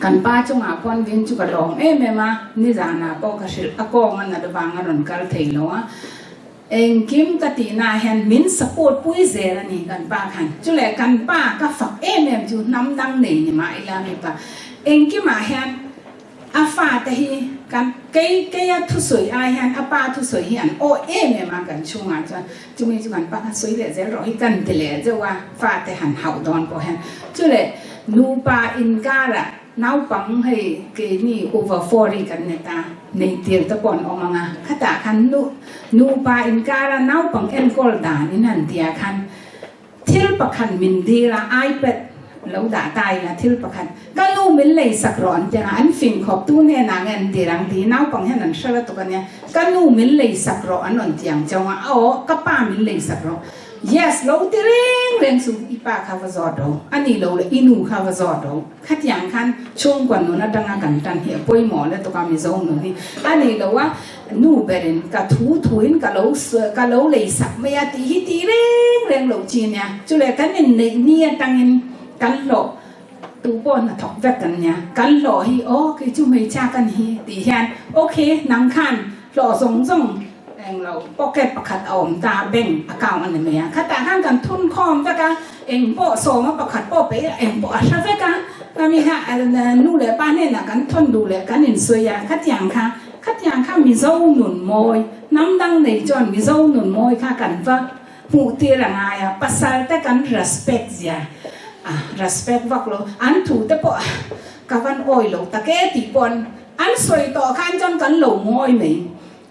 กันป้าจงอาพอนวินจุกลองเอ๊ะแม่มานี่จานาปอกระชิลอากงมันนัดบางอันนกัลเทโลอ่ะเองคิมกตินาเห็นมินสปอร์ตปุ้ยเซรนี่กันป้าขันจุเลกันป้าก็ฝักเอ๊ะแม่จูน้ำดังเนี่ยนี่มาอีลามีป้าเองคิมมาเห็นอาฟาแต่ฮีกันเกยทุสวยอาเห็นอาป้าทุสวยเห็นโอเอ๊ะแม่มากันช่วงอ่ะจุมีจุกันป้าสวยเลยจะรอให้กันเตเลยจะว่าฟาแต่หันเห่าดอนพอเห็นจุเลนูปาอินการะน้าวปังให้เกนี่โอเวอร์ฟอร์กันเนี่ยตาในเตียงตะปอนออกมาขตาคันนูปาอินการะน้าวปังเอ็นกอลดานี่นั่นเตียคันทิลประคันมินดีละไอแพดแล้วด่าตายละทิลประคันก็ลูมินเลยสักร้อนจังอันฟิงขอบตู้เนี่ยนางเงินดีรังดีน้าวปังให้นั่นเชื่อตัวกันเนี่ยก็ลูมินเลยสักร้อนนนเตียงจังว่าอ๋อก็ป้ามินเลยสักร้อนyes เราตีเร่งสุดอีป้าข้าวจอดเราอันนี้เราเลยอินูข้าวจอดเราขัดอย่างคันช่วงก่อนนู้นดังกันตันเหี้ยป่วยหมอแล้วตัวการมีโซนนู้นนี่อันนี้เราว่านูเบรินกับทูอินกับเราเลยสักไม่ยาตีเร่งเราจีเนี่ยจุดแรกกันเนี่ยตั้งอินกันหลอกตูบอนถกแวกกันเนี่ยกันหลอกฮีโอ้คือจุไม่จ้ากันฮีตีแฮนโอเคนังคันหล่อส่งเราปอกเก็ตประคัดอมตาเบ่งอากาศอันนี้ไหมข้าแต่ข้างกันทุนคอมจ้ะกันเองโปโซมาประคัดโปเปเองโปอาชาเฟกันก็มีค่ะนู่นเลยป้าเนี่ยนะกันทนดูเลยกันเห็นสวยอย่างคัดอย่างค่ะมีเจ้าหนุนมวยน้ำดังในจอนมีเจ้าหนุนมวยค่ะกันว่าผู้ที่ละไงอ่ะภาษาแต่กัน respect จ้ะrespect ว่าเราอันถูกแต่ปะกับวันโอยเราตะเกียตีปนอันสวยต่อข้างจนกันหลงมวยไหม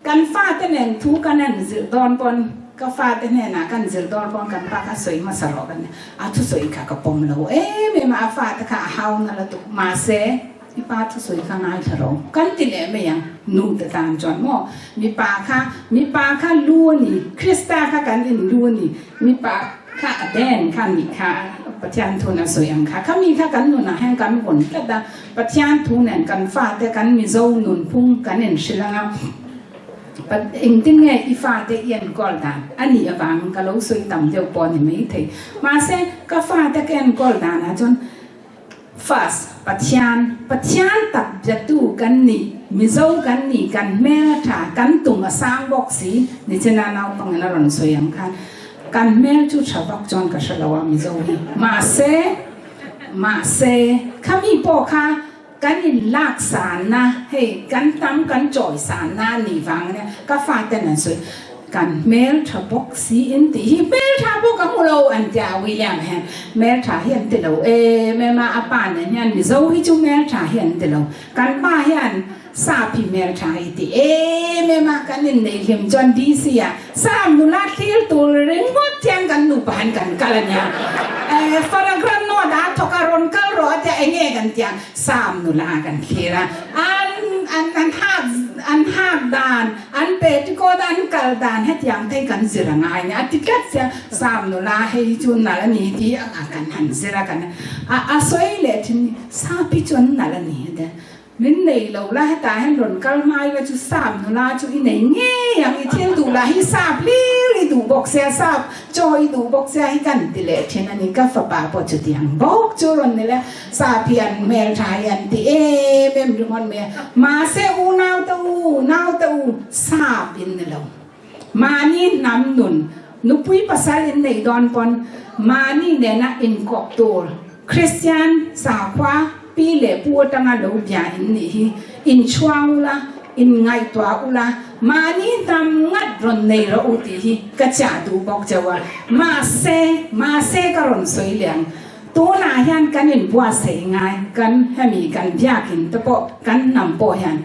กันฟาดแต่เนี่ยทุกันนั่นจิตดอนปนก็ฟาดแต่เนี่ยนะกันจิตดอนปนกันป้าก็สวยมาสลบกันเนี่ยทุสวยค่ะก็ปมเราไม่มาฟาดแต่ค่ะเฮานั่นแหละตุกมาเสมีป้าทุสวยข้างในทะเลกันติเลยไม่ยังนู่นแต่ตามจอนหม้อมีป้าค่ะล้วนนี่คริสตาค่ะกันอินล้วนนี่มีป้าค่ะแดนค่ะมีค่ะปัจจัยทุนสวยยังค่ะมีค่ะกันนู่นนะแห่งกันบนก็ได้ปัจจัยทุนเนี่ยกันฟาดแต่กันมีเจ้าหนุนพุ่งกันเห็นสิละงปัจเองที่ไงอีฟ้าเตียนกอลดานอันนี้บางก็เราสวยต่ำเดียวปอนไม่ถึงมาเซ่ก็ฟ้าเตียนกอลดานนะจนfirst ปัจจัยตัดจะดูกันนี่มิโซกันนี่กันแม่ถ่ากันตุ่มสร้างบอกสีนี่จะน่าเอาปังนั่นเราสวยยังคันกันแม่จุดฉบับจนก็ฉลาวมิโซนี่มาเซ่ข้ามีพ่อค่ะกันอินลักษณะให้กันทำกันจ่อยสารนานี่ฟังเนี่ยก็ฟาดแต่นั่นสวยกันเมลทบกสีอินตีเมลทบกกับเราอันเดียววิลเลียมเห็นเมลทาเห็นติเราแม่มาอาปานเนี่ยมิโซฮิจูเมลทาเห็นติเรากันป้าเห็นซาพิเมลทาอิติแม่มากันอินในเข็มจนดีเสียสามนุลาที่ตัวเร่งวัดเทียงกันหนุบานกันกันเนี่ยฝรั่งกรนอดาทกการนก็รอจะเองกันเทียงสามนุลากันทีละอันหักดานอันเป็ดก็ดันกัลดานให้ยังไทยกันสิระงายเนี่ยติกัดเสียสามนุลาให้จุนนั่นนี่ที่กันหันสิระกันสวยเลยที่สามพิจุนนั่นนี่เด้มินเลยเราละให้ตาให้หล่นกัลไม้ก็จุสามนุลาจุอีไหนเงี้ยอย่างอีเที่ยงดูละให้สาบลี้ดูบอกเสียสาบจอยดูบอกเสียให้กันติเลที่นั่นนี่ก็ฝาป่าปอจุดยังบอกจุรนนี่แหละสาเพียนเมลทายันติเมมรุมันเมมาเซอูนาวตูสาบินนี่เรามานี่น้ำนุนนุปุยภาษาอินในดอนปอนมานี่เนี่ยนะอินกอกตัวคริสเตียนสาวขวาปีเล่ปูตั้งแต่เราเบียอินนี่อินชัวอุละอินไงตัวอุละมานี่ทำงัดรอนในเราอุติฮิกระจาดูบอกเจ้าว่ามาเซก็รอนสวยเหลียงตัวนายันกันอินบัวเสยง่ายกันให้มีกันยากินตะโปกันนำโปยัน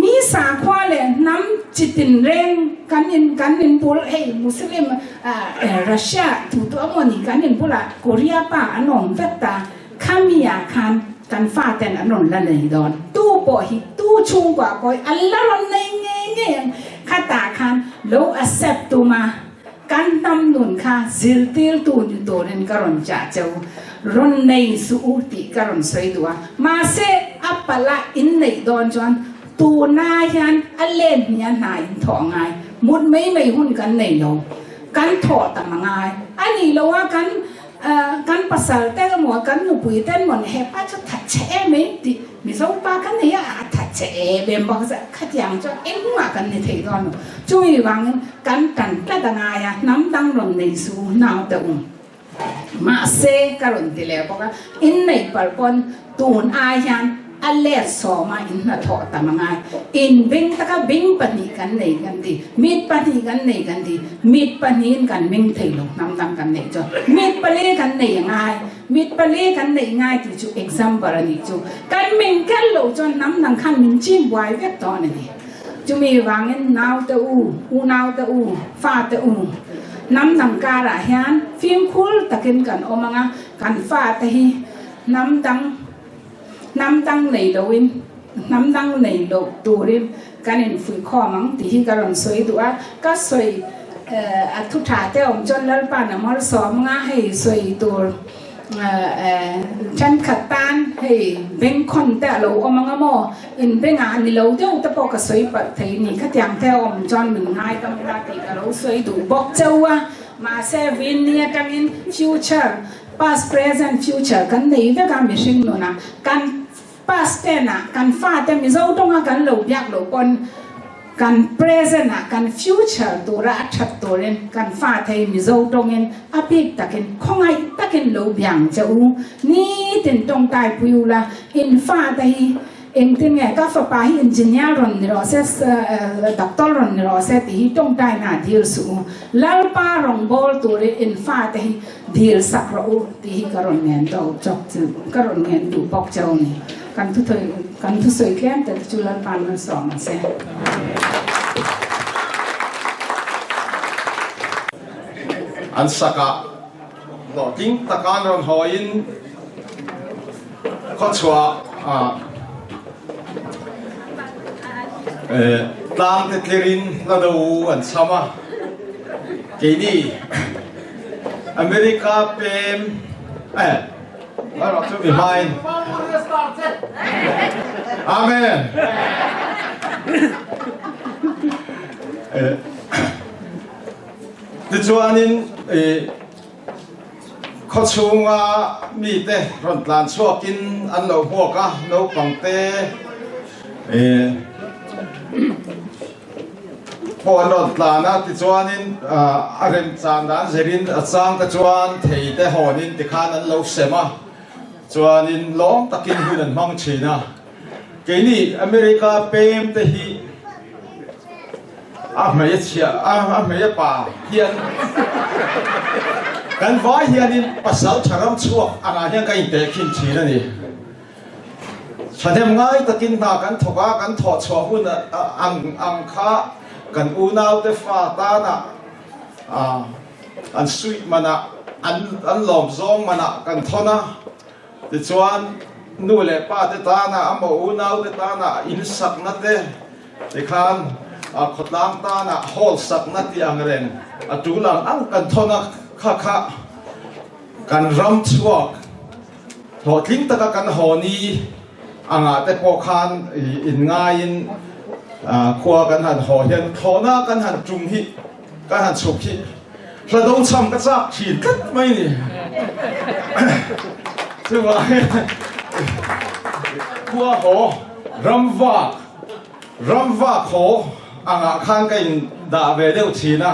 มีสาควาเลยน้ำจิตินเร่งกันอินปูเฮ้มุสลิมรัสเซียถูกตัวมันนี่กันอินปูละเกาหลีป้าอันนองเวตตา ข้ามีอยากคันกันฟ้าแต่นอนละเลยดอนตู้ปอหิตู้ชุงกว่าปอยอันละรอนในเงี้ยข้าตาคันโลอัเซปตูมากันตำนุนค่ะซิลติลตูอยู่ตัวเรนกรอนจ่าเจ้ารอนในสูติกรอนสวยตัวมาเซอัปปะละอินในดอนจวนตูนายันอเลนยันนายถอไงมุดไม่หุ่นกันในโลกันถอต่างไงอันนี้เราว่ากันภาษาแต่ก็หมวกันหนูปุยแต่หมดเฮป้าจะถัดเชะไหมดิมิสาวป้ากันเนี่ยถัดเชะเบมบอกจะขัดยังจะเอ็งมากันในเทกอนช่วยวางกันกันกระดังไงน้ำดังลงในสูนาวแต่มาเซการุนติเลบอกว่าอินในปาร์ปอนตูนอายันอเลสอมาอินนาทอตามงายอินบิงตะกบิงปนีกันในกันดีมีดปนีกันในกันดีมีดปนีกันมิงเทลงน้ำดังกันในจ้ะมีดปลีกันในง่ายมีดปลีกันในง่ายที่จู example นี่จูกันมิงกันโลจนน้ำดังขันมิงจิ้มไว้เวทตอนนี้จูมีวางเงินนาวตะอูนาวตะอูฟ้าตะอูน้ำดังการะฮันฟิล์มคูลตะกินกันโอมังกันฟ้าตะฮีน้ำดังในโลวินน้ำดังในโลตัวริมกันเห็นฝุ่นข้อมั้งที่การันสวยตัวก็สวยทุกท่าแต่อมจนแล้วป่านมอลสอมง่าให้สวยตัวฉันขัดตันให้เบ่งคนแต่เราอมังโมอินเบ่งอันนี้เราเดี๋ยวตะปอกสวยปัดทีนี่ขัดยังแต่อมจนหนึ่งง่ายก็ไม่ได้ตีกับเราสวยดูบอกเจ้าว่ามาเซวินเนี่ยกันอินฟิวเจอร์past present future กันในเวลาไม่ชิงโน่นะกัน past เนี่ยกันฟ้าแต่ไม่รู้ตรงกันหลบยากหลบปนกัน present กัน future ตัวรัชัดตัวเล่นกันฟ้าไทยไม่รู้ตรงเงินอภิตะกินคงไงตะกินหลบยังเจ้านี่ถึงตรงตายพิวละอินฟ้าไทยเองที่เนี่ยก็ฟ้าไปอินจิเนียร์รอนนี่รอเซสด็อกเตอร์รอนนี่รอเซที่ตรงตายน่าดีสุดแล้วป้ารองบอลตัวเล่นอินฟ้าไทยดีสักรูที่การอนเงินตัวจบจึงการอนเงินดูบอกเจ้านี่กันทุกสวยแค่แต่จุลปานมันสองเสียอันสักะหลอดิ้งตะการรอนหอยน์ข้อชัวตามติดลินระดูอันสมากีนี่อเมริกาเป็นว่าเราจะมีไหมอาเมนที่จวนนี้ข้อชูงามีเตะรอนลานชัวกินอันเราพวกอะเราปังเตพอรถลานะที่จวนนี้อารินจานนั้นเจริญจางที่จวนเที่แต่หอนี้ที่ขานั้นเราเสมาจวนนี้ล้อมตะกินหุ่นมังชีนะกีนี่อเมริกาเป็นแต่ฮีไม่ยเชียไม่ยป่าเฮียนกันว่าเฮียนี่ภาษาชารำชัวอะไรเฮียกันเตะขินชีนั่นนี่ฉันทำง่ายตะกินตากันถกกันถอดชัวหุ่นอังค้ากันอูนาวเตฟ้าตานะอันสวยมันอันหลอมซองมันกันทนะที่ชวนนู่นเลยป้าเตตานะอันบอกอูนาวเตตานะอินสักนัดเตที่ขันขดล้างตานะฮอลสักนัดที่อังเรนจูหลังอันกันทนะข้ากันรำชัวถอดทิ้งตะกันหอนีอังอาแต่พอขันอินง่ายขวากันหันหอเห็นขอหน้ากันหันจุ่มหิกันหันฉุกหิระดมช้ำกระซักฉีดกัดไม่นี่ใช่ไหมขวาหอรำว่าขออ่างข้างกันด่าเวเดียวฉีนะ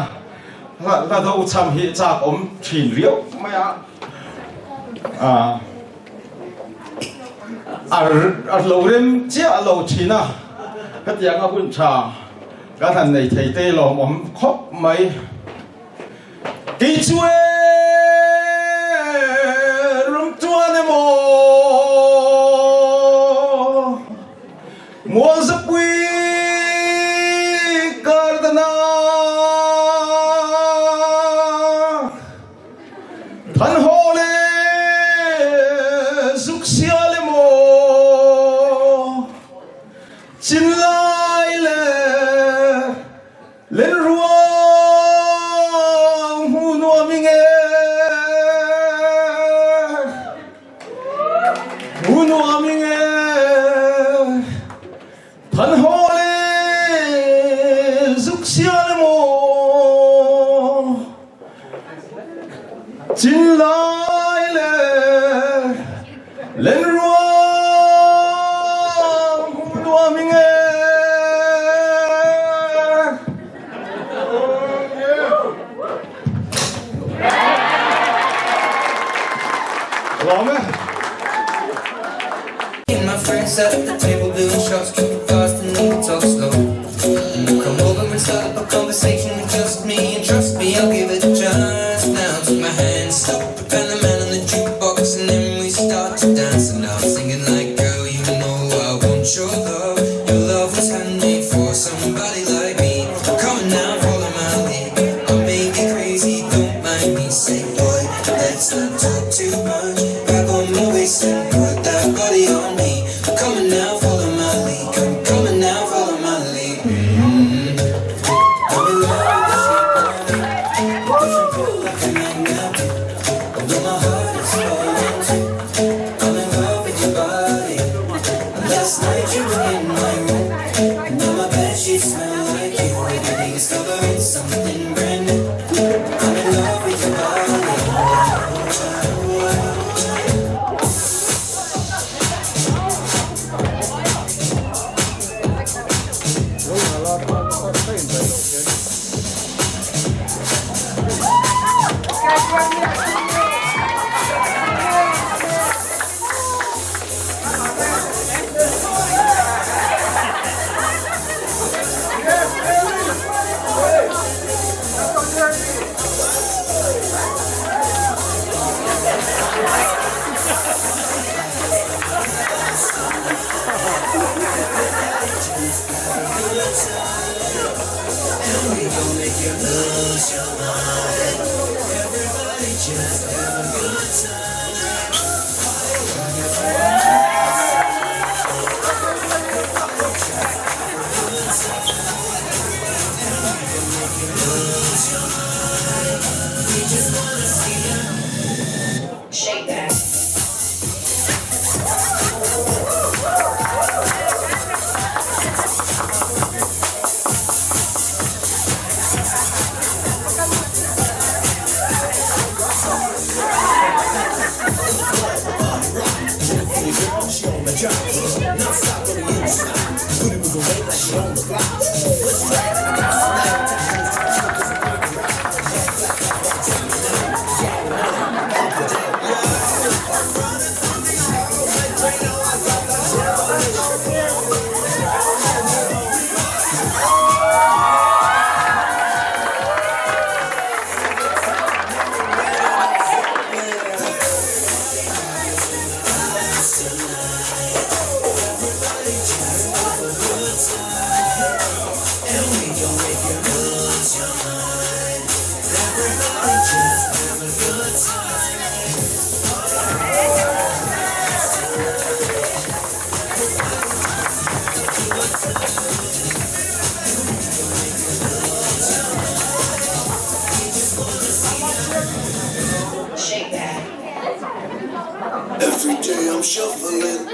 ระดมช้ำหิจากผมฉีดเลี้ยวไม่เราเรียนเจ้าเราฉีนะก็ยังเอาหุ่นชาก็ทันในไทยเตลผมครบไหมกี่ช่วยรำตัวในโมมัวสับวีการดนาทันโฮเลส Chin lai le len ruang hu no ming e hu no ming e pan ho le zuk sia le mo chin lai le len ruang hu no ming e My friends sat at the table doing shots, keep it fast and then we talk slow. Come over and start up a conversation with just me, and trust me, I'll give it a chance. Now take my hand, stop it, and the man on the jukebox, and then we start to dance. And I'm singing like, girl, you know I want your love. Your love was handmade for somebody like me. Come on now, follow my lead. I may be crazy, don't mind me. Say, boy, let's not talk too much. Grab on my waist and put that body on me. Come on now, follow my lead. Come on now, follow my lead. I'm in love with the shape of it. Different like a magnet. Although my heart is falling too. I'm in love with your body. Last night you were in my room, and now my bedsheets smell like you. Every day discovering something brand new. I'm in love with your body. Shake that. Shake that. Every day I'm shuffling.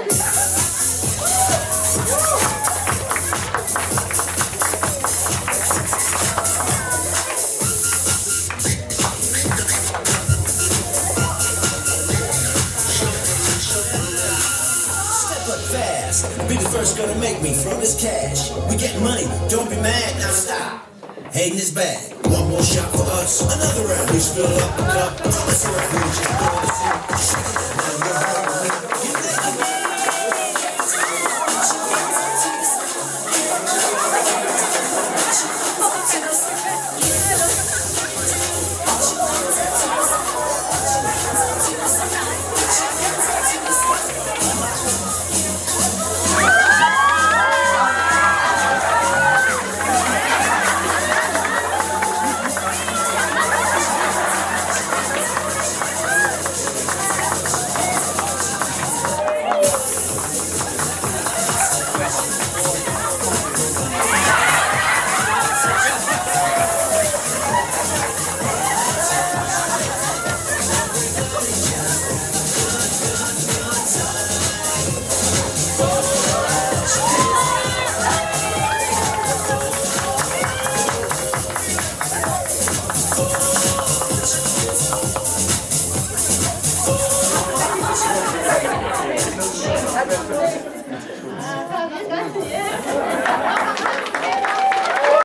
Step up fast. Be the first gonna make me throw this cash. We get money, don't be mad, now stop. Hating this bag. One more shot for us, another round. Please fill up the cup. Let's round.